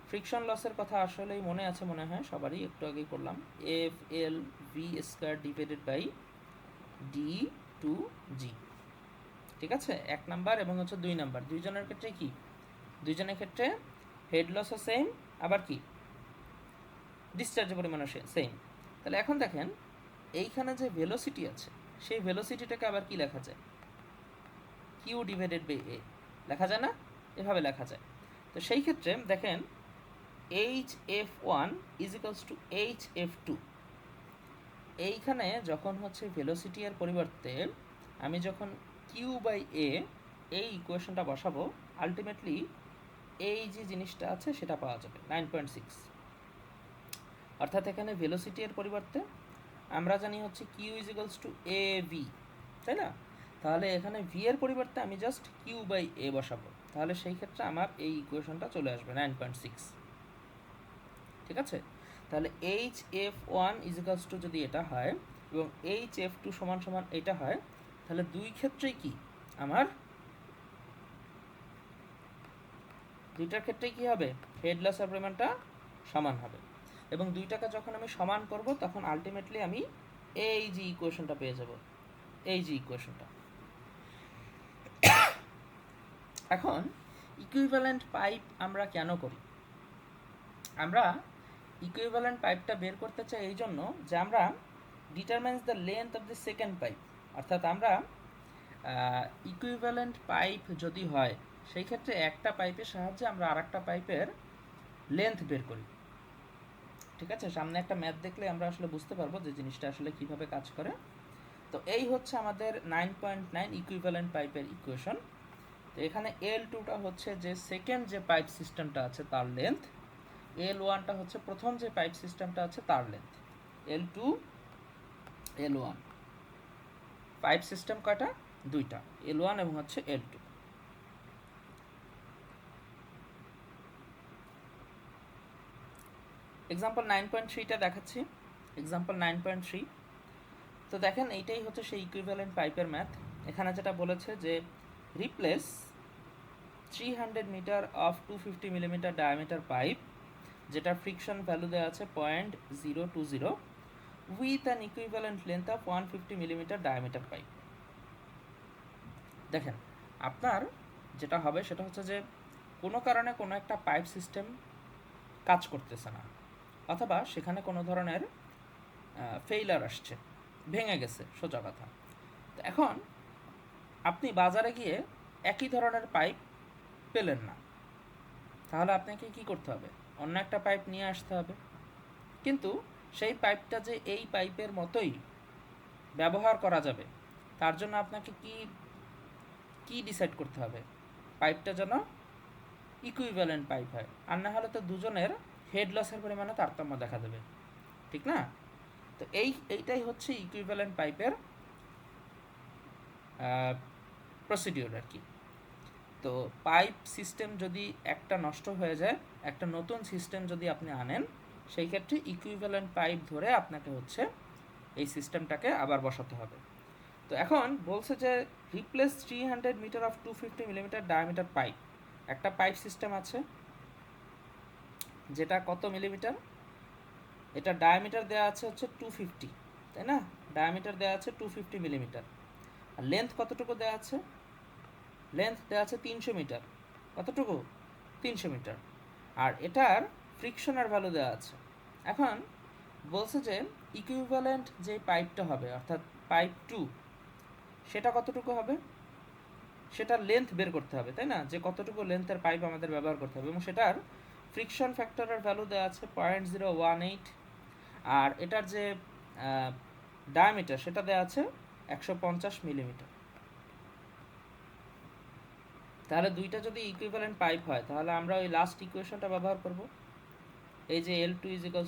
ফ্রিকশন লসের কথা আসলেই মনে আছে মনে হয় সবারই, একটু আগেই করলাম। F L V square divided by D two G. ঠিক আছে, 1 নাম্বার এবং হচ্ছে 2 নাম্বার দুইজনের ক্ষেত্রে কি? দুইজনের ক্ষেত্রে হেড লসও সেম, আবার কি ডিসচার্জের পরিমাণও সেম। তাহলে এখন দেখেন এইখানে যে ভেলোসিটি আছে সেই ভেলোসিটিটাকে আবার কি লেখা যায়? কিউ ডিভাইডেড বাই এ লেখা যায় না? এভাবে লেখা যায়। তো সেই ক্ষেত্রে দেখেন hf1 is equals two hf2। এইখানে যখন হচ্ছে ভেলোসিটি এর পরিবর্তে আমি যখন কিউ বাই এ এই ইকুয়েশনটা বসাবো, আলটিমেটলি এই যে জিনিসটা আছে সেটা পাওয়া যাবে 9.6। অর্থাৎ এখানে ভেলোসিটি এর পরিবর্তে আমরা জানি হচ্ছে Q is equals to A V, তাই না? তাহলে এখানে ভি এর পরিবর্তে আমি জাস্ট কিউ বাই এ বসাবো, তাহলে সেই ক্ষেত্রে আমার এই ইকুয়েশনটা চলে আসবে 9.6। ঠিক আছে, তাহলে H F one is equals two যদি এটা হয় এবং এইচ এফ টু সমান সমান এটা হয়, তাহলে দুই ক্ষেত্রেই কি আমার দুইটার ক্ষেত্রেই কি হবে? হেড লসের পরিমাণটা সমান হবে। এবং দুইটাকে যখন আমি সমান করব তখন আলটিমেটলি আমি এই যে ইকুয়েশনটা পেয়ে যাব, এই যে ইকুয়েশনটা। এখন ইকুইভ্যালেন্ট পাইপ আমরা কেন করি? আমরা ইকুইভ্যালেন্ট পাইপটা বের করতে চাই এই জন্য যে আমরা determines the length of the second pipe. অর্থাৎ আমরা ইকুইভ্যালেন্ট পাইপ যদি হয় সেই ক্ষেত্রে একটা পাইপের সাহায্যে আমরা আরেকটা পাইপের লেন্থ বের করি। ঠিক আছে, সামনে একটা ম্যাথ দেখলে আমরা আসলে বুঝতে পারবো যে জিনিসটা আসলে কিভাবে কাজ করে। তো এই হচ্ছে আমাদের 9.9 ইকুইভ্যালেন্ট পাইপের ইকুয়েশন। তো এখানে L2টা হচ্ছে যে সেকেন্ড যে পাইপ সিস্টেমটা আছে তার লেন্থ, L1টা হচ্ছে প্রথম যে পাইপ সিস্টেমটা আছে তার length. L2 L1 pipe system কয়টা? দুইটা, L1 এবং হচ্ছে L2। এক্সাম্পল 9.3টা দেখাচ্ছি। এক্সাম্পল 9.3। তো দেখেন এইটাই হচ্ছে সেই ইকুইভ্যালেন্ট পাইপের ম্যাথ। এখানে যেটা বলেছে যে replace 300 metre of 250 millimetre diameter pipe, যেটা ফ্রিকশন ভ্যালু দেওয়া আছে 0.020 with an equivalent length of 150 millimetre diameter pipe. দেখেন আপনার যেটা হবে সেটা হচ্ছে যে কোনো কারণে কোনো একটা পাইপ সিস্টেম কাজ করতেছে না, অথবা সেখানে কোনো ধরনের ফেইলার আসছে, ভেঙে গেছে সোজা কথা। তো এখন আপনি বাজারে গিয়ে একই ধরনের পাইপ পেলেন না, তাহলে আপনাকে কি করতে হবে? অন্য একটা পাইপ নিয়ে আসতে হবে। কিন্তু সেই পাইপটা যে এই পাইপের মতোই ব্যবহার করা যাবে তার জন্য আপনাকে কি ডিসাইড করতে হবে? পাইপটা যেন ইকুইভ্যালেন্ট পাইপ হয়, আর না হলে তো দুজনের হেড লসের পরিমাণে তারতম্য দেখা দেবে, ঠিক না? তো এইটাই হচ্ছে ইকুইভ্যালেন্ট পাইপের প্রসিডিওর আর কি। তো পাইপ সিস্টেম যদি একটা নষ্ট হয়ে যায়, একটা নতুন সিস্টেম যদি আপনি আনেন, সেই ক্ষেত্রে ইকুইভ্যালেন্ট পাইপ ধরে আপনাকে হচ্ছে এই সিস্টেমটাকে আবার বসাতে হবে। তো এখন বলছে যে replace 300 metre of 250 millimetre diameter pipe. একটা পাইপ সিস্টেম আছে যেটা কত মিলিমিটার? এটা ডায়ামিটার দেওয়া আছে হচ্ছে 250, তাই না? ডায়ামিটার দেওয়া আছে 250 মিলিমিটার। আর লেন্থ কতটুকু দেওয়া আছে? লেন্থ দেওয়া আছে 300 মিটার। কতটুকু? 300 মিটার। আর এটার ফ্রিকশনের ভ্যালু দেওয়া আছে। এখন বলছে যে ইকুইভ্যালেন্ট যে পাইপটা হবে অর্থাৎ পাইপ 2 সেটা কতটুকু হবে, সেটার লেন্থ বের করতে হবে, তাই না? যে কতটুকু লেন্থের পাইপ আমাদের ব্যবহার করতে হবে, এবং সেটার ফ্রিকশন ফ্যাক্টরের ভ্যালু দেওয়া আছে 0.018, আর এটার যে ডায়ামিটার সেটা দেওয়া আছে 150 মিলিমিটার। তাহলে দুইটা যদি ইকুইভ্যালেন্ট পাইপ হয় তাহলে আমরা ওই লাস্ট ইকুয়েশনটা ব্যবহার করব, এই যে L2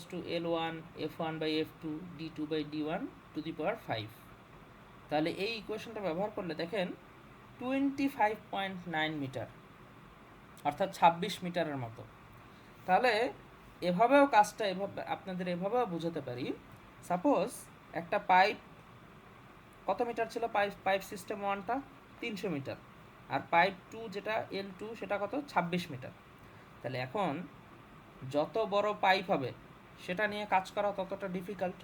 = L1 F1/F2 D2/D1 two the power 5। তাহলে এই ইকুয়েশনটা ব্যবহার করলে দেখেন 25.9 মিটার অর্থাৎ 26 মিটারের মতো। তাহলে এভাবেও কাজটা এভাবে আপনাদের এভাবেও বোঝাতে পারি। সাপোজ একটা পাইপ কত মিটার ছিল, পাইপ সিস্টেম 1টা 300 মিটার, আর পাইপ 2 যেটা L2 সেটা কত, 26 মিটার। তাহলে এখন যত বড় পাইপ হবে সেটা নিয়ে কাজ করা ততটা ডিফিকাল্ট।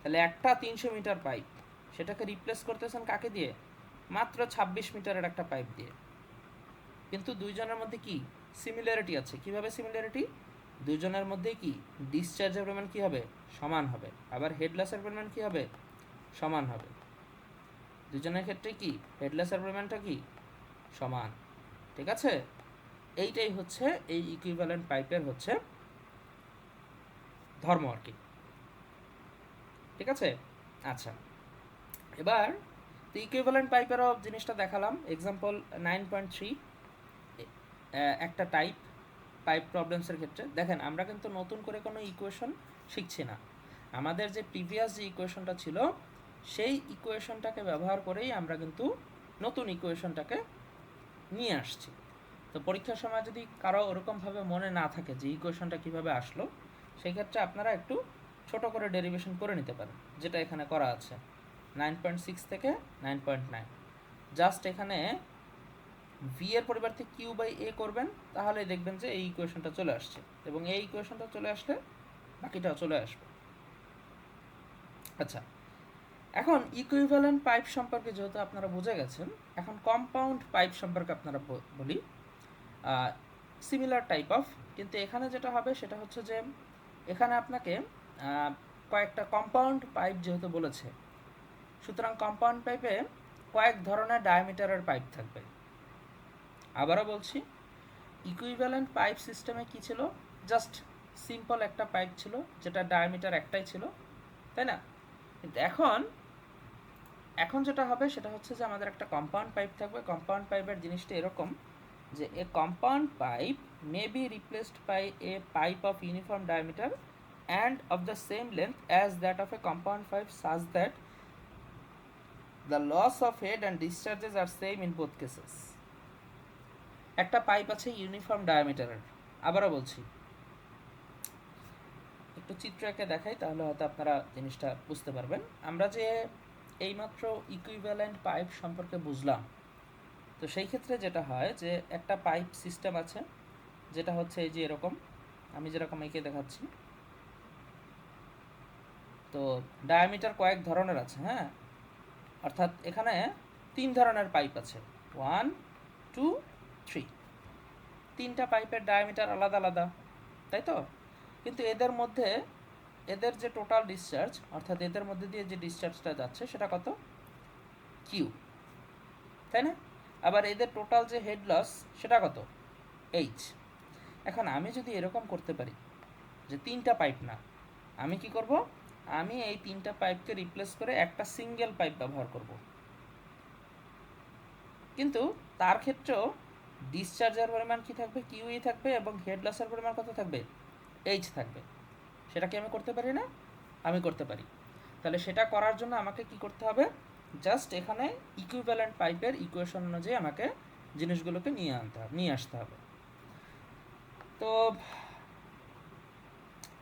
তাহলে একটা 300 মিটার পাইপ সেটাকে রিপ্লেস করতেছেন কাকে দিয়ে? মাত্র 26 মিটারের একটা পাইপ দিয়ে। কিন্তু দুইজনের মধ্যে কি সিমিলারিটি আছে? কিভাবে সিমিলারিটি? দুইজনের মধ্যে কি ডিসচার্জের পরিমাণ কি হবে? সমান হবে। আবার হেডলসের পরিমাণ কি হবে? সমান হবে। দুজনের ক্ষেত্রে কি হেডলসের পরিমাণটা কি সমান, ঠিক আছে? এইটাই হচ্ছে এই ইকুইভ্যালেন্ট পাইপের হচ্ছে ধর্ম আর কি, ঠিক আছে? আচ্ছা, এবার তো ইকুইভ্যালেন্ট পাইপেরও জিনিসটা দেখালাম। এক্সাম্পল 9.3 একটা পাইপ প্রবলেমসের ক্ষেত্রে দেখেন আমরা কিন্তু নতুন করে কোনো ইকুয়েশন শিখছি না। আমাদের যে প্রিভিয়াস যে ইকুয়েশনটা ছিল সেই ইকুয়েশনটাকে ব্যবহার করেই আমরা কিন্তু নতুন ইকুয়েশনটাকে নিয়ে আসছি। তো পরীক্ষার সময় যদি কারো ওরকমভাবে মনে না থাকে যে ইকুয়েশনটা কীভাবে আসলো, সেই ক্ষেত্রে আপনারা একটু ছোট করে ডেরিভেশন করে নিতে পারেন, যেটা এখানে করা আছে 9.6 থেকে 9.9। জাস্ট এখানে ভি এর পরিবর্তে কিউ/এ করবেন, তাহলে দেখবেন যে এই ইকুয়েশনটা চলে আসছে, এবং এই ইকুয়েশনটা চলে আসলে বাকিটাও চলে আসবে। আচ্ছা, এখন ইকুইভ্যালেন্ট পাইপ সম্পর্কে যেহেতু আপনারা বুঝে গেছেন, এখন কম্পাউন্ড পাইপ সম্পর্কে আপনারা বলি। সিমিলার টাইপ অফ, কিন্তু এখানে যেটা হবে সেটা হচ্ছে যে এখানে আপনাকে কয়েকটা কম্পাউন্ড পাইপ যেহেতু বলেছে, সুতরাং কম্পাউন্ড পাইপে কয়েক ধরনের ডায়ামিটারের পাইপ থাকবে। আবারও বলছি, ইকুইভ্যালেন্ট পাইপ সিস্টেমে কি ছিল? জাস্ট সিম্পল একটা পাইপ ছিল যেটা ডায়ামিটার একটাই ছিল, তাই না? কিন্তু এখন যেটা হবে সেটা হচ্ছে যে আমাদের একটা কম্পাউন্ড পাইপ থাকবে। কম্পাউন্ড পাইপের জিনিসটা এরকম যে a compound pipe may be replaced by a pipe of uniform diameter and of the same length as that of a compound pipe such that the loss of head and discharges are same in both cases. একটা পাইপ আছে ইউনিফর্ম ডায়ামিটারের। আবারও বলছি, একটু চিত্র এঁকে দেখাই তাহলে হয়তো আপনারা জিনিসটা বুঝতে পারবেন। আমরা যে এইমাত্র ইকুইভ্যালেন্ট পাইপ সম্পর্কে বুঝলাম, তো সেই ক্ষেত্রে যেটা হয় যে একটা পাইপ সিস্টেম আছে যেটা হচ্ছে এই যে এরকম, আমি যেরকম এঁকে দেখাচ্ছি। তো ডায়ামিটার কয়েক ধরনের আছে, হ্যাঁ, অর্থাৎ এখানে 3 ধরনের পাইপ আছে, 1 2 3। 3টা পাইপের ডায়ামিটার আলাদা আলাদা, তাই তো? কিন্তু এদের যে টোটাল ডিসচার্জ, অর্থাৎ এদের মধ্যে দিয়ে যে ডিসচার্জটা যাচ্ছে সেটা কত? কিউ, তাই না? আবার এদের টোটাল যে হেড লস সেটা কত? এইচ। এখন আমি যদি এরকম করতে পারি যে 3টা পাইপ না, আমি কি করব? আমি এই 3টা পাইপকে রিপ্লেস করে একটা সিঙ্গেল পাইপ ব্যবহার করব। কিন্তু তার ক্ষেত্রেও ডিসচার্জের পরিমাণ কি থাকবে? কিউই থাকবে, এবং হেড লসের পরিমাণ কত থাকবে? এইচ থাকবে। সেটা কি আমি করতে পারি না? আমি করতে পারি। তাহলে সেটা করার জন্য আমাকে কি করতে হবে? জাস্ট এখানে ইকুইভ্যালেন্ট পাইপের ইকুয়েশন অনুযায়ী আমাকে জিনিসগুলোকে নিয়ে আসতে হবে। তো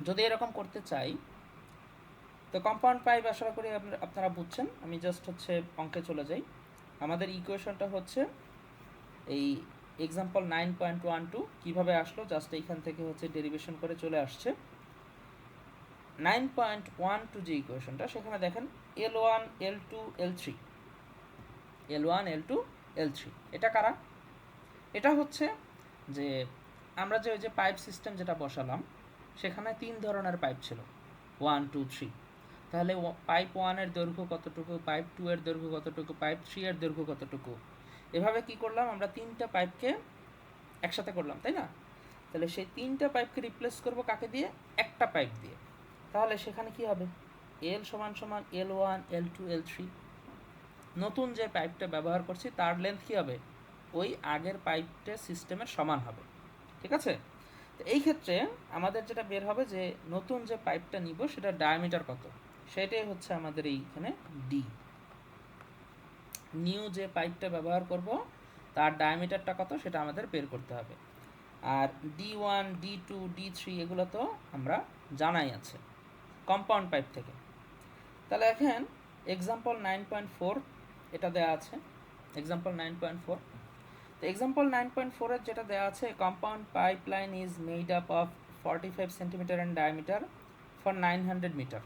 যদি এরকম করতে চাই, তো কম্পাউন্ড পাইপ আশা করি আপনারা বুঝছেন। আমি জাস্ট হচ্ছে অঙ্কে চলে যাই। আমাদের ইকুয়েশনটা হচ্ছে এই এক্সাম্পল 9.12 কীভাবে আসলো, জাস্ট এইখান থেকে হচ্ছে ডেরিভেশন করে চলে আসছে। 9.12 যে ইকুয়েশনটা, সেখানে দেখেন L1 L2 L3, L1 L2 L3 এটা কারা? এটা হচ্ছে যে আমরা যে ওই যে পাইপ সিস্টেম যেটা বসালাম সেখানে 3 ধরনের পাইপ ছিল, 1 2 3। তাহলে পাইপ 1 এর দৈর্ঘ্য কতটুকু, পাইপ 2 এর দৈর্ঘ্য কতটুকু, পাইপ 3 এর দৈর্ঘ্য কতটুকু, এভাবে কি করলাম আমরা 3টা পাইপকে একসাথে করলাম, তাই না? তাহলে সেই 3টা পাইপকে রিপ্লেস করব কাকে দিয়ে? একটা পাইপ দিয়ে। তাহলে সেখানে কি হবে? এল সমান সমান L1 L2 L3। নতুন যে পাইপটা ব্যবহার করছি তার লেন্থ কী হবে? ওই আগের পাইপটা সিস্টেমের সমান হবে। ঠিক আছে? তো এই ক্ষেত্রে আমাদের যেটা বের হবে যে নতুন যে পাইপটা নিব সেটার ডায়ামিটার কত, সেটাই হচ্ছে আমাদের এইখানে ডি। নিউ যে পাইপটা ব্যবহার করব তার ডায়ামিটারটা কত সেটা আমাদের বের করতে হবে। আর D1 D2 D3 এগুলো তো আমরা জানাই আছে কম্পাউন্ড পাইপ থেকে। তাহলে এখন এক্সাম্পল 9.4 এটা দেওয়া আছে, এক্সাম্পল 9.4। তো এক্সাম্পল 9.4 এর যেটা দেওয়া আছে, compound pipeline is made up of 45 centimetre in diameter for 900 metre.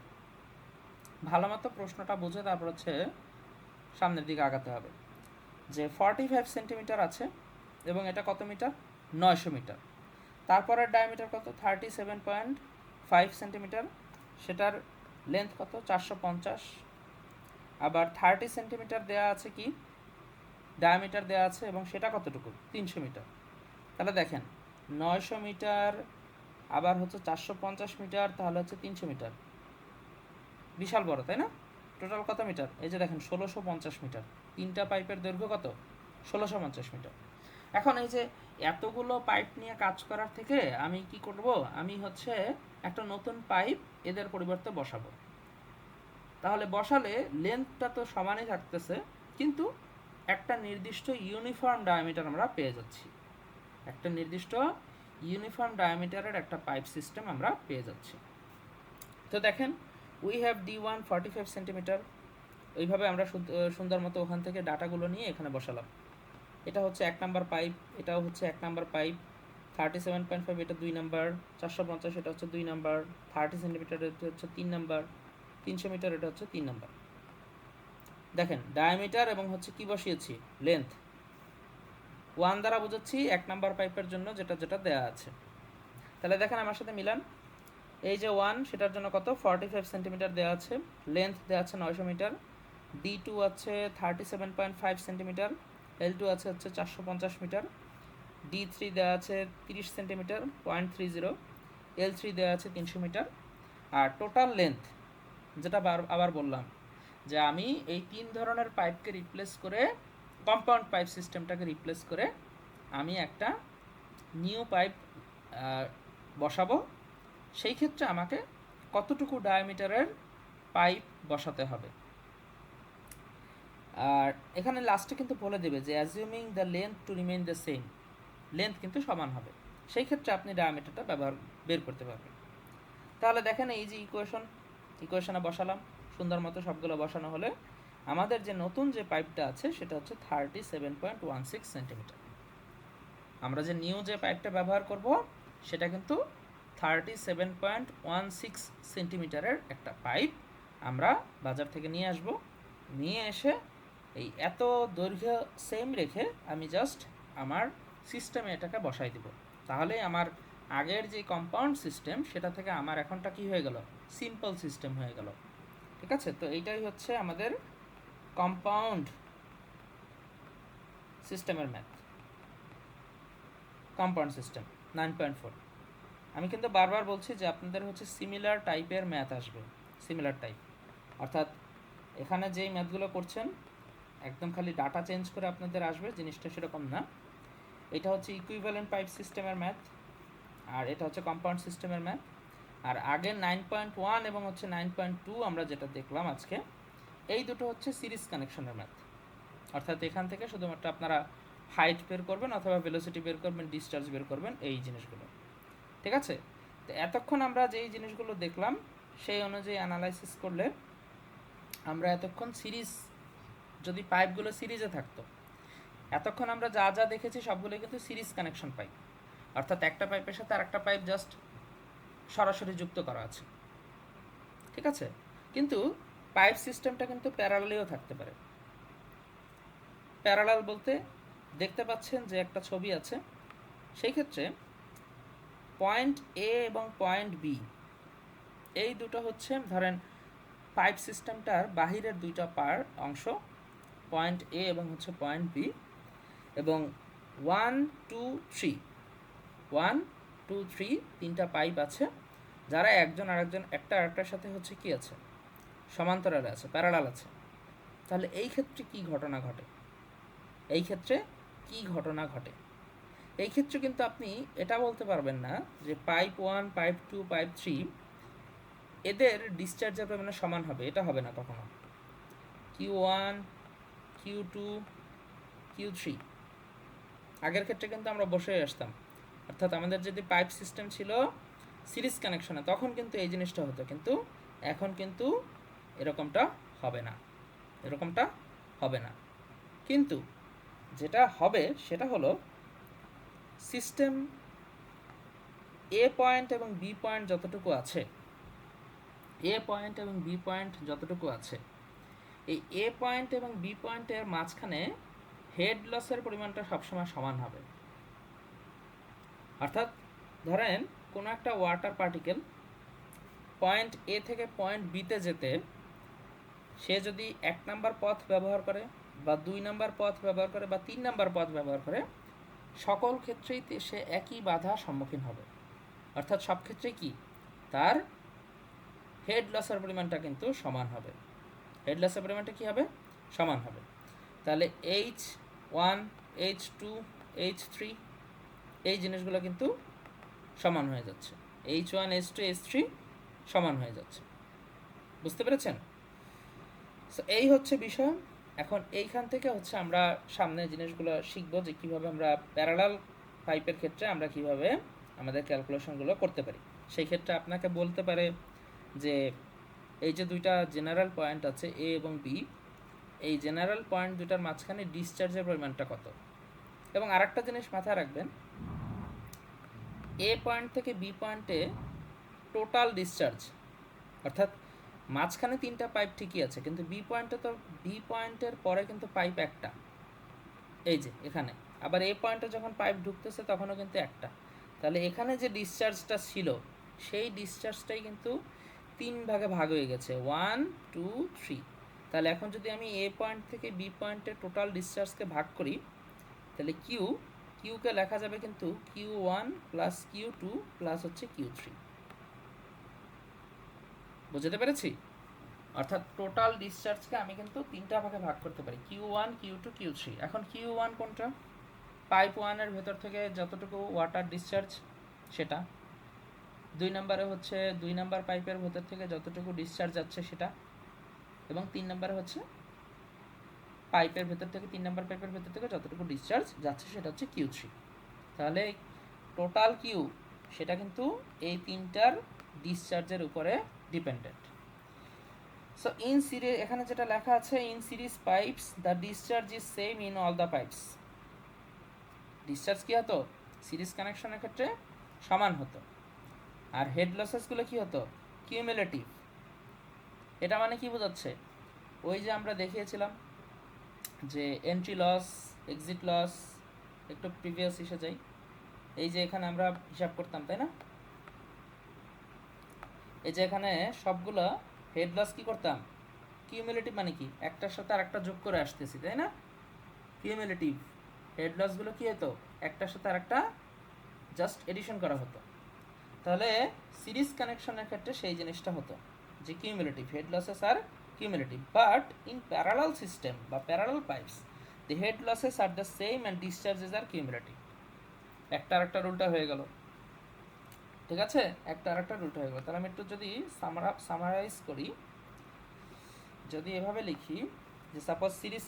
ভালো মতো প্রশ্নটা বুঝে তারপর হচ্ছে সামনের দিকে আগাতে হবে। যে 45 সেন্টিমিটার আছে এবং এটা কত মিটার? 900 মিটার। তারপরের ডায়ামিটার কত? 37.5 সেন্টিমিটার, সেটার লেন্থ কত? 450। আবার 30 সেন্টিমিটার দেওয়া আছে কি ডায়ামিটার দেওয়া আছে এবং সেটা কতটুকু? 300 মিটার। তাহলে দেখেন 900 মিটার আবার হচ্ছে 450 মিটার, তাহলে হচ্ছে 300 মিটার, বিশাল বড়, তাই না? টোটাল কত মিটার? এই যে দেখেন 1650 মিটার। 3টা পাইপের দৈর্ঘ্য কত? 1650 মিটার। এখন এই যে এতগুলো পাইপ নিয়ে কাজ করার থেকে আমি কি করব, আমি হচ্ছে একটা নতুন পাইপ এদের পরিবর্তে বসাবো। তাহলে বসালে লেন্থটা তো সমানই থাকতেছে, কিন্তু একটা নির্দিষ্ট ইউনিফর্ম ডায়ামিটার আমরা পেয়ে যাচ্ছি। একটা নির্দিষ্ট ইউনিফর্ম ডায়ামিটারের একটা পাইপ সিস্টেম আমরা পেয়ে যাচ্ছি। তো দেখেন উই হ্যাভ D1 45 সেন্টিমিটার। এইভাবে আমরা সুন্দর মতো ওখান থেকে ডাটাগুলো নিয়ে এখানে বসালাম। এটা হচ্ছে 1 নাম্বার পাইপ, এটাও হচ্ছে 1 নাম্বার পাইপ। 37.5 এটা 2 নাম্বার, 450 এটা হচ্ছে 2 নাম্বার, 30 সেন্টিমিটার এটা হচ্ছে 3 নাম্বার, 300 মিটার এটা হচ্ছে 3 নাম্বার। দেখেন ডায়ামিটার এবং হচ্ছে কি বসিয়েছি? লেন্থ। 1 দ্বারা বোঝাচ্ছি 1 নাম্বার পাইপের জন্য যেটা যেটা দেওয়া আছে। তাহলে দেখেন আমার সাথে মিলান। এই যে 1 সেটার জন্য কত? 45 সেন্টিমিটার দেওয়া আছে, লেন্থ দেওয়া আছে 900 মিটার। D2 আছে 37.5 সেন্টিমিটার, L2 আছে হচ্ছে 450 মিটার। D3 দেওয়া আছে 30 সেন্টিমিটার 0.30, L3 দেওয়া আছে 300 মিটার। আর টোটাল লেন্থ যেটা আবার বললাম যে আমি এই 3 ধরনের পাইপকে রিপ্লেস করে, কম্পাউন্ড পাইপ সিস্টেমটাকে রিপ্লেস করে আমি একটা নিউ পাইপ বসাবো। সেই ক্ষেত্রে আমাকে কতটুকু ডায়ামিটারের পাইপ বসাতে হবে। আর এখানে লাস্টে কিন্তু বলে দেবে যে assuming the length to remain the same, length কিন্তু সমান হবে, সেই ক্ষেত্রে আপনি ডায়ামিটারটা বের করতে পারবেন। তাহলে দেখেন এই যে ইকুয়েশনে বসালাম, সুন্দর মতো সবগুলো বসানো হলে আমাদের যে নতুন যে পাইপটা আছে সেটা হচ্ছে 37.16 সেন্টিমিটার। আমরা যে নিউ যে পাইপটা ব্যবহার করব সেটা কিন্তু 37.16 সেন্টিমিটারের একটা পাইপ আমরা বাজার থেকে নিয়ে আসব। নিয়ে এসে এই এত দৈর্ঘ্য সেম রেখে আমি জাস্ট আমার সিস্টেমে এটাকে বসাই দিব। তাহলে আমার আগের যে কম্পাউন্ড সিস্টেম সেটা থেকে আমার এখনটা কি হয়ে গেল? সিম্পল সিস্টেম হয়ে গেল। ঠিক আছে? তো এইটাই হচ্ছে আমাদের কম্পাউন্ড সিস্টেমের ম্যাথ, কম্পাউন্ড সিস্টেম 9.4। আমি কিন্তু বারবার বলছি যে আপনাদের হচ্ছে সিমিলার টাইপের ম্যাথ আসবে, সিমিলার টাইপ, অর্থাৎ এখানে যেই ম্যাথগুলো করছেন একদম খালি ডাটা চেঞ্জ করে আপনাদের আসবে, জিনিসটা সেরকম না। এটা হচ্ছে ইকুইভ্যালেন্ট পাইপ সিস্টেমের ম্যাথ, আর এটা হচ্ছে কম্পাউন্ড সিস্টেমের ম্যাথ। আর আগের 9.1 এবং হচ্ছে 9.2 আমরা যেটা দেখলাম আজকে, এই দুটো হচ্ছে সিরিজ কানেকশনের ম্যাথ। অর্থাৎ এখান থেকে শুধুমাত্র আপনারা হাইট বের করবেন অথবা ভেলোসিটি বের করবেন, ডিসচার্জ বের করবেন, এই জিনিসগুলো। ঠিক আছে? তো এতক্ষণ আমরা যেই জিনিসগুলো দেখলাম সেই অনুযায়ী অ্যানালাইসিস করলে আমরা এতক্ষণ সিরিজ, যদি পাইপগুলো সিরিজে থাকতো, এতক্ষণ আমরা যা যা দেখেছি সবগুলো কিন্তু সিরিজ কানেকশন পাইপ, অর্থাৎ একটা পাইপের সাথে আরেকটা পাইপ জাস্ট সরাসরি যুক্ত করা আছে। ঠিক আছে? কিন্তু পাইপ সিস্টেমটা কিন্তু প্যারালালেও থাকতে পারে। প্যারালাল বলতে দেখতে পাচ্ছেন যে একটা ছবি আছে, সেই ক্ষেত্রে পয়েন্ট এ এবং পয়েন্ট বি এই দুটো হচ্ছে ধরেন পাইপ সিস্টেমটার বাহিরের দুইটা অংশ, পয়েন্ট এ এবং হচ্ছে পয়েন্ট বি, এবং 1 2 3 1 2 3 তিনটা পাইপ আছে, যারা একজন আরেকজন একটা আরেকটার সাথে হচ্ছে কি আছে, সমান্তরালে আছে, প্যারালাল আছে। তাহলে এই ক্ষেত্রে কি ঘটনা ঘটে? এই ক্ষেত্রে কি ঘটনা ঘটে? এই ক্ষেত্রে কিন্তু আপনি এটা বলতে পারবেন না যে পাইপ 1 পাইপ 2 পাইপ 3 এদের ডিসচার্জের পরিমাণ সমান হবে, এটা হবে না কখনো। Q1 Q2 Q3 আগের ক্ষেত্রে কিন্তু আমরা বসে আসতাম, অর্থাৎ আমাদের যদি পাইপ সিস্টেম ছিল সিরিজ কানেকশনে তখন কিন্তু এই জিনিসটা হতো, কিন্তু এখন কিন্তু এরকমটা হবে না, এরকমটা হবে না। কিন্তু যেটা হবে সেটা হলো সিস্টেম এ পয়েন্ট এবং বি পয়েন্ট যতটুকু আছে, এ পয়েন্ট এবং বি পয়েন্ট যতটুকু আছে, এই এ পয়েন্ট এবং বি পয়েন্টের মাঝখানে হেড লসের পরিমাণটা সবসময় সমান হবে। অর্থাৎ ধরেন কোনো একটা ওয়াটার পার্টিকেল পয়েন্ট এ থেকে পয়েন্ট বিতে যেতে সে যদি 1 নাম্বার পথ ব্যবহার করে বা 2 নাম্বার পথ ব্যবহার করে বা 3 নাম্বার পথ ব্যবহার করে, সকল ক্ষেত্রেই সে একই বাধা সম্মুখীন হবে। অর্থাৎ সব ক্ষেত্রেই কি তার হেড লসের পরিমাণটা কিন্তু সমান হবে, হেড লসের পরিমাণটা কী হবে, সমান হবে। তাহলে H1 H2 H3 এই জিনিসগুলো কিন্তু সমান হয়ে যাচ্ছে, H1 H2 H3 সমান হয়ে যাচ্ছে। বুঝতে পেরেছেন? সো এই হচ্ছে বিষয়। এখন এইখান থেকে হচ্ছে আমরা সামনে জিনিসগুলো শিখব যে কীভাবে আমরা প্যারালাল পাইপের ক্ষেত্রে আমরা কিভাবে আমাদের ক্যালকুলেশনগুলো করতে পারি। সেই ক্ষেত্রে আপনাকে বলতে পারে যে এই যে দুইটা জেনারেল পয়েন্ট আছে এ এবং বি, এই জেনারেল পয়েন্ট দুটার মাঝখানে ডিসচার্জের পরিমাণটা কত। এবং আরেকটা জিনিস মাথায় রাখবেন, এ পয়েন্ট থেকে বি পয়েন্টে টোটাল ডিসচার্জ, অর্থাৎ মাঝখানে তিনটা পাইপ ঠিকই আছে, কিন্তু বি পয়েন্টে তো বি পয়েন্টের পরে কিন্তু পাইপ একটা, এই যে এখানে। আবার এ পয়েন্টে যখন পাইপ ঢুকতেছে তখনও কিন্তু একটা। তাহলে এখানে যে ডিসচার্জটা ছিল সেই ডিসচার্জটাই কিন্তু 3 ভাগে ভাগ হয়ে গেছে, 1 2 3। তাহলে এখন যদি আমি এ পয়েন্ট থেকে বি পয়েন্টে টোটাল ডিসচার্জকে ভাগ করি, তাহলে কিউকে লেখা যাবে কিন্তু Q1 প্লাস Q2 প্লাস হচ্ছে Q3। বুঝতে পেরেছি? অর্থাৎ টোটাল ডিসচার্জকে আমি কিন্তু 3টা ভাগে ভাগ করতে পারি, Q1 Q2 Q3। এখন Q1 কোনটা? পাইপ 1-এর ভেতর থেকে যতটুকু ওয়াটার ডিসচার্জ সেটা। 2 নম্বরে হচ্ছে 2 নাম্বার পাইপের ভেতর থেকে যতটুকু ডিসচার্জ যাচ্ছে সেটা। এবং 3 নম্বরে হচ্ছে পাইপের ভেতর থেকে 3 নাম্বার পাইপের ভেতর থেকে যতটুকু ডিসচার্জ যাচ্ছে সেটা হচ্ছে Q3। তাহলে টোটাল কিউ সেটা কিন্তু এই তিনটার ডিসচার্জের উপরে ডিপেন্ডেন্ট। সো ইন সিরিজ এখানে যেটা লেখা আছে, in series pipes the discharge is same in all the pipes. Discharge কী হতো? সিরিজ কানেকশনের ক্ষেত্রে সমান হতো। আর হেড লসেসগুলো কী হতো? কিউমুলেটিভ। এটা মানে কি বোঝাচ্ছে? ওই যে আমরা দেখিয়েছিলাম যে এন্ট্রি লস, এক্সিট লস, একটু প্রিভিয়াস এসে যাই, এই যে এখানে আমরা হিসাব করতাম তাই না, এই যে এখানে সবগুলো হেড লস কী করতাম, কিউমুলেটিভ মানে কি একটার সাথে আরেকটা যোগ করে আসতেছি তাই না, কিউমুলেটিভ হেড লসগুলো কী হতো, একটার সাথে আরেকটা জাস্ট এডিশন করা হতো। তাহলে সিরিজ কানেকশনের ক্ষেত্রে সেই জিনিসটা হতো যে cumulative head losses are cumulative, but in parallel system বা parallel pipes the head losses are the same and discharges are cumulative. একটা আরেকটা উল্টা হয়ে গেল, ঠিক আছে, একটা আরেকটা উল্টা হয়ে গেল। তাহলে আমি একটু যদি সামারাইজ করি, যদি এভাবে লিখি যে সাপোজ সিরিজ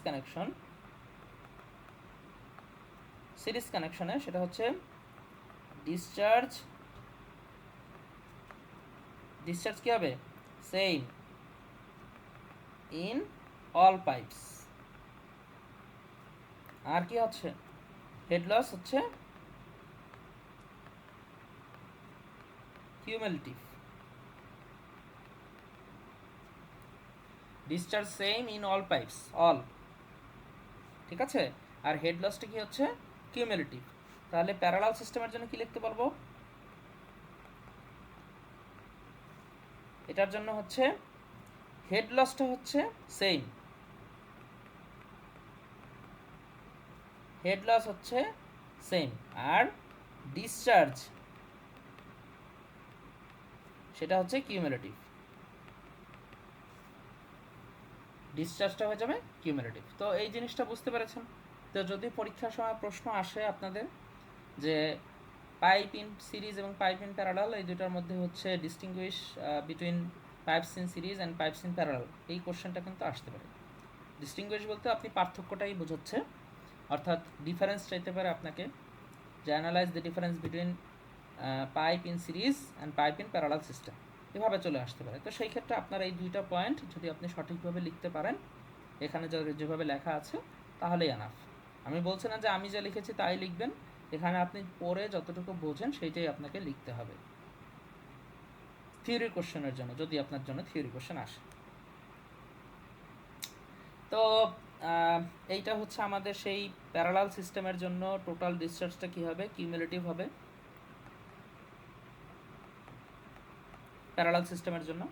কানেকশনে সেটা হচ্ছে ডিসচার্জ কি হবে, সেম ইন অল পাইপস। আর কি হচ্ছে, হেড লস হচ্ছে cumulative, discharge same in all pipes, all, ঠিক আছে। আর হেড লসটা কি হচ্ছে, কিউমুলেটিভ। তাহলে প্যারালাল সিস্টেমের জন্য কি লিখতে পারবো? এটার জন্য হচ্ছে হেড লসটা হচ্ছে সেম, হেড লস হচ্ছে সেম, আর ডিসচার্জ সেটা হচ্ছে কিউমুলেটিভ, ডিসচার্জটা হয়ে যাবে কিউমুলেটিভ। তো এই জিনিসটা বুঝতে পেরেছেন? তো যদি পরীক্ষার সময় প্রশ্ন আসে আপনাদের যে পাইপ ইন সিরিজ এবং পাইপ ইন প্যারালাল এই দুটার মধ্যে হচ্ছে distinguish between pipes in series and pipes in parallel, এই কোশ্চেনটা কিন্তু আসতে পারে। ডিস্টিংগুইশ বলতে আপনি পার্থক্যটাই বোঝাচ্ছে, অর্থাৎ ডিফারেন্স চাইতে পারে আপনাকে, যে analyse the difference between pipe in series and pipe in parallel system, এভাবে চলে আসতে পারে। তো সেই ক্ষেত্রে আপনার এই দুইটা পয়েন্ট যদি আপনি সঠিকভাবে লিখতে পারেন এখানে যেভাবে লেখা আছে তাহলেই এনাফ। আমি বলছি না যে আমি যা লিখেছি তাই লিখবেন, এখানে আপনি পড়ে যতটুকু বোঝেন সেইটাই আপনাকে লিখতে হবে থিওরি কোশ্চেনের জন্য, যদি আপনার জন্য থিওরি কোশ্চেন আসে। তো এইটা হচ্ছে আমাদের সেই প্যারালাল সিস্টেমের জন্য টোটাল ডিসচার্জটা কী হবে, কিউমুলেটিভ হবে প্যারালাল সিস্টেমের জন্য।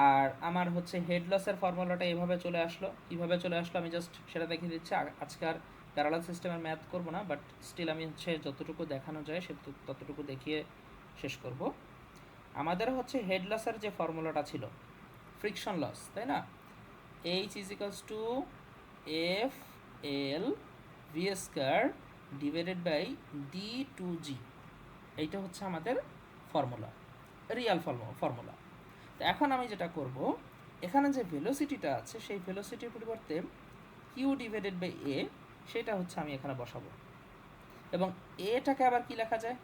আর আমার হচ্ছে হেড লসের ফর্মুলাটা এভাবে চলে আসলো, কীভাবে চলে আসলো আমি জাস্ট সেটা দেখিয়ে দিচ্ছি। আজকার প্যারালাল সিস্টেমের ম্যাথ করব না, বাট স্টিল আমি হচ্ছে যতটুকু দেখানো যায় সে ততটুকু দেখিয়ে শেষ করব। আমাদের হচ্ছে হেড লসের যে ফর্মুলাটা ছিল ফ্রিকশন লস, তাই না, H is equals to F L V square divided by D two G, এইটা হচ্ছে আমাদের ফর্মুলা, রিয়াল ফর্মুলা। তো এখন আমি যেটা করব, এখানে যে ভেলোসিটিটা আছে সেই ভেলোসিটির পরিবর্তে কিউ ডিভাইডেড বাই এ সেটা হচ্ছে আমি এখানে বসাবো, এবং এটাকে আবার কি লেখা যায়,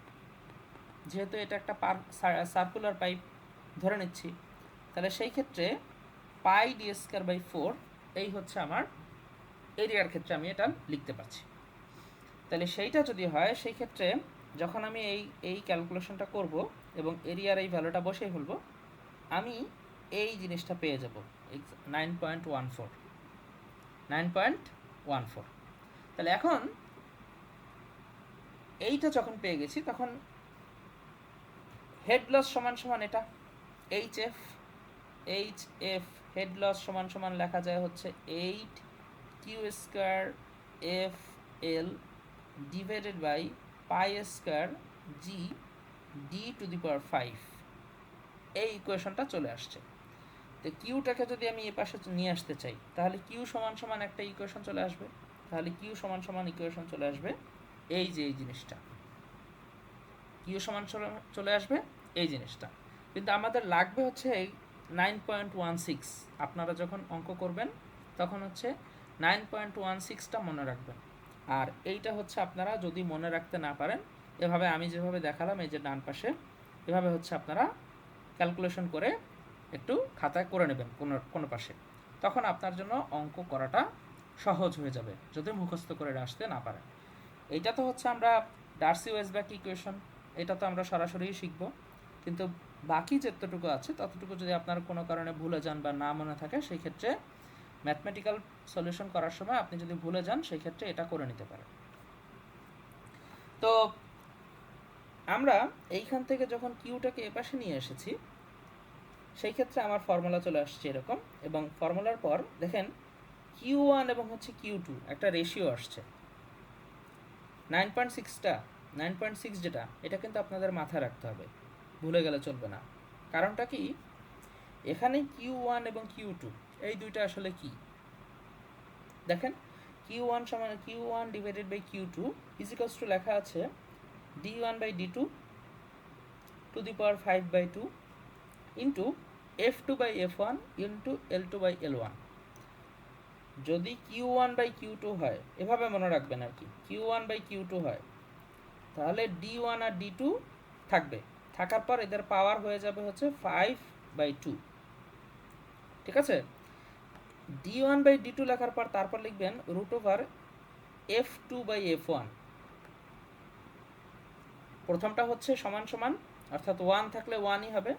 যেহেতু এটা একটা সার্কুলার পাইপ ধরে নিচ্ছি, তাহলে সেই ক্ষেত্রে পাই ডি স্কয়ার বাই 4 এই হচ্ছে আমার এরিয়ার ক্ষেত্রে আমি এটা লিখতে পারছি। তাহলে সেইটা যদি হয় সেই ক্ষেত্রে যখন আমি এই ক্যালকুলেশনটা করব এবং এরিয়ার এই ভ্যালুটা বসিয়ে ফেলবো, আমি এই জিনিসটা পেয়ে যাব 9.14। তাহলে এখন এইটা যখন পেয়ে গেছি তখন হেড লস সমান সমান এটা এইচ এফ হেড লস সমান সমান লেখা যায় হচ্ছে 8 Q square F L divided by pi square G D to the power 5, এই ইকুয়েশনটা চলে আসছে। তো কিউটাকে যদি আমি এ পাশে নিয়ে আসতে চাই তাহলে কিউ সমান সমান একটা ইকুয়েশন চলে আসবে, তাহলে কিউ সমান সমান ইকুয়েশন চলে আসবে এই যে এই জিনিসটা, কিউ সমান চলে আসবে এই জিনিসটা। কিন্তু আমাদের লাগবে হচ্ছে এই 9.16, আপনারা যখন অঙ্ক করবেন তখন হচ্ছে 9.16টা মনে রাখবেন। আর এইটা হচ্ছে আপনারা যদি মনে রাখতে না পারেন, এভাবে আমি যেভাবে দেখালাম এই যে ডান পাশে, এভাবে হচ্ছে আপনারা ক্যালকুলেশন করে একটু খাতায় করে নেবেন কোনো পাশে, তখন আপনার জন্য অঙ্ক করাটা সহজ হয়ে যাবে যদি মুখস্থ করে আসতে না পারেন। এইটা তো হচ্ছে আমরা ডার্সি-ওয়েসব্যাক ইকুয়েশন, এটা তো আমরা সরাসরি শিখব, কিন্তু বাকি যতটুকু আছে ততটুকু যদি আপনার কোনো কারণে ভুলে যান বা না মনে থাকে সেই ক্ষেত্রে ম্যাথমেটিক্যাল সলিউশন করার সময় আপনি যদি ভুলে যান সেই ক্ষেত্রে এটা করে নিতে পারেন। তো আমরা এইখান থেকে যখন কিউটাকে এপাশে নিয়ে এসেছি সেই ক্ষেত্রে আমার ফর্মুলা চলে আসছে এরকম, এবং ফর্মুলার পর দেখেন Q1 এবং হচ্ছে Q2 একটা রেশিও আসছে 9.6 যেটা, এটা কিন্তু আপনাদের মাথায় রাখতে হবে, ভুলে গেলে চলবে না। কারণটা কি, এখানে Q1 এবং Q2 এই দুইটা আসলে কি দেখেন, Q1 সমান Q1 divided by Q2 is equals to লেখা আছে D1 by D2 to the power 5/2 into F2 by F1 into L2 by L1। যদি Q1 বাই Q2 হয়, এভাবে মনে রাখবেন আর কি, Q1 বাই Q2 হয় তাহলে D1 আর D2 থাকবে, থাকার পর এদের পাওয়ার হয়ে যাবে হচ্ছে 5/2, ঠিক আছে। D1 বাই D2 লেখার পর তারপর লিখবেন root over F2 by F1। প্রথমটা হচ্ছে সমান সমান, অর্থাৎ 1 থাকলে 1ই হবে,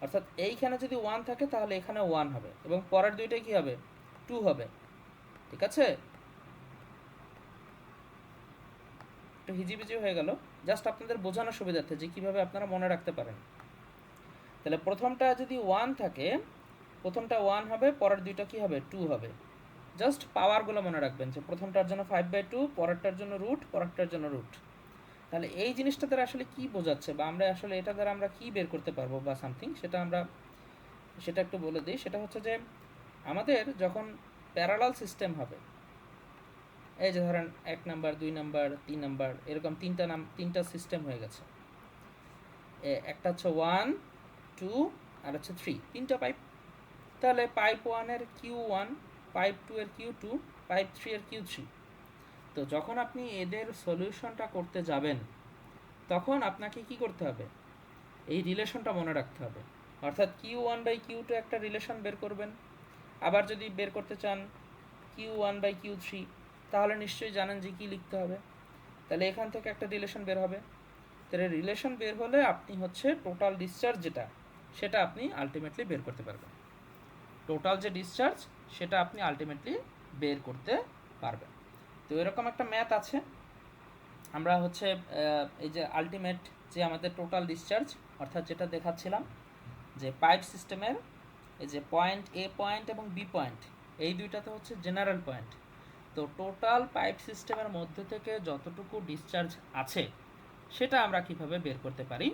অর্থাৎ এইখানে যদি 1 থাকে তাহলে এখানে 1 হবে, এবং পরের দুইটাই কি হবে 2 হবে, ঠিক আছে। একটু হিজিবিজি হয়ে গেল, জাস্ট আপনাদের বোঝানোর সুবিধার্থে যে কীভাবে আপনারা মনে রাখতে পারেন। তাহলে প্রথমটা যদি 1 থাকে, প্রথমটা 1 হবে, পরের দুইটা কী হবে, 2 হবে। জাস্ট পাওয়ারগুলো মনে রাখবেন যে প্রথমটার জন্য 5/2, পরেরটার জন্য রুট, পরেরটার জন্য রুট। তাহলে এই জিনিসটা দ্বারা আসলে কি বোঝাচ্ছে, বা আমরা আসলে এটা দ্বারা আমরা কি বের করতে পারবো বা সামথিং, সেটা একটু বলে দিই। সেটা হচ্ছে যে আমাদের যখন প্যারালাল সিস্টেম হবে, এই যে ধরেন 1 নাম্বার, 2 নাম্বার, 3 নাম্বার, এরকম তিনটা সিস্টেম হয়ে গেছে। একটা হচ্ছে 1, 2 আর হচ্ছে 3, তিনটা পাইপ। তাহলে পাইপ 1 এর Q1, পাইপ 2 এর Q2, পাইপ 3 এর Q3। তো যখন আপনি এদের সলিউশনটা করতে যাবেন, তখন আপনাকে কি করতে হবে, এই রিলেশনটা মনে রাখতে হবে। অর্থাৎ Q1/Q2 একটা রিলেশন বের করবেন। আবার যদি বের করতে চান Q1/Q3, তাহলে নিশ্চয়ই জানেন যে কী লিখতে হবে। তাহলে এখান থেকে একটা রিলেশন বের হবে। তাহলে রিলেশন বের হলে আপনি হচ্ছে টোটাল ডিসচার্জ সেটা আপনি আলটিমেটলি বের করতে পারবেন। টোটাল যে ডিসচার্জ সেটা আপনি আলটিমেটলি বের করতে পারবেন। তো এরকম একটা ম্যাথ আছে। আমরা হচ্ছে এই যে আলটিমেট যে আমাদের টোটাল ডিসচার্জ, অর্থাৎ যেটা দেখাচ্ছিলাম যে পাইপ সিস্টেমের এই যে পয়েন্ট এ পয়েন্ট এবং বি পয়েন্ট, এই দুইটাতে হচ্ছে জেনারেল পয়েন্ট। তো টোটাল পাইপ সিস্টেমের মধ্যে থেকে যতটুকু ডিসচার্জ আছে সেটা আমরা কিভাবে বের করতে পারি,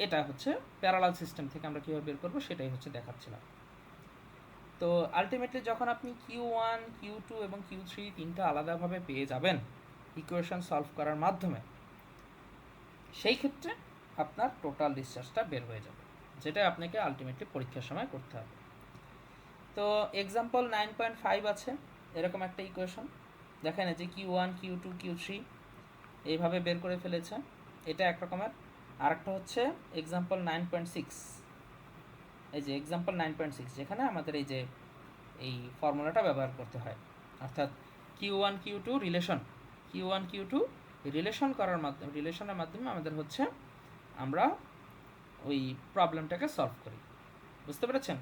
এটা হচ্ছে প্যারালাল সিস্টেম থেকে আমরা কীভাবে বের করবো সেটাই হচ্ছে দেখাচ্ছিলাম। তো আলটিমেটলি যখন আপনি Q1, Q2 এবং Q3 তিনটা আলাদাভাবে পেয়ে যাবেন ইকুয়েশন সলভ করার মাধ্যমে, সেই ক্ষেত্রে আপনার টোটাল ডিসচার্জটা বের হয়ে যাবে, যেটা আপনাকে আলটিমেটলি পরীক্ষার সময় করতে হবে। তো এক্সাম্পল 9.5 আছে এরকম একটা ইকুয়েশন। দেখেন যে Q1, Q2, Q3 এইভাবে বের করে ফেলেছে, এটা এক রকমের। আরেকটা হচ্ছে এক্সাম্পল 9.6, এই যে এক্সাম্পল 9.6, যেখানে আমাদের এই ফর্মুলাটা ব্যবহার করতে হয়। অর্থাৎ Q1, Q2 রিলেশনের মাধ্যমে আমাদের হচ্ছে আমরা ওই প্রবলেমটাকে সলভ করি। বুঝতে পেরেছেন?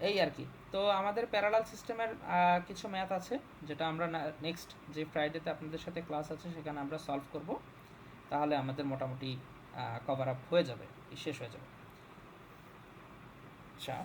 এই আর কি। তো আমাদের প্যারালাল সিস্টেমের কিছু ম্যাথ আছে, যেটা আমরা নেক্সট যে ফ্রাইডেতে আপনাদের সাথে ক্লাস আছে সেখানে আমরা সলভ করব। তাহলে আমাদের মোটামুটি কভার আপ হয়ে যাবে, শেষ হয়ে যাবে। আচ্ছা।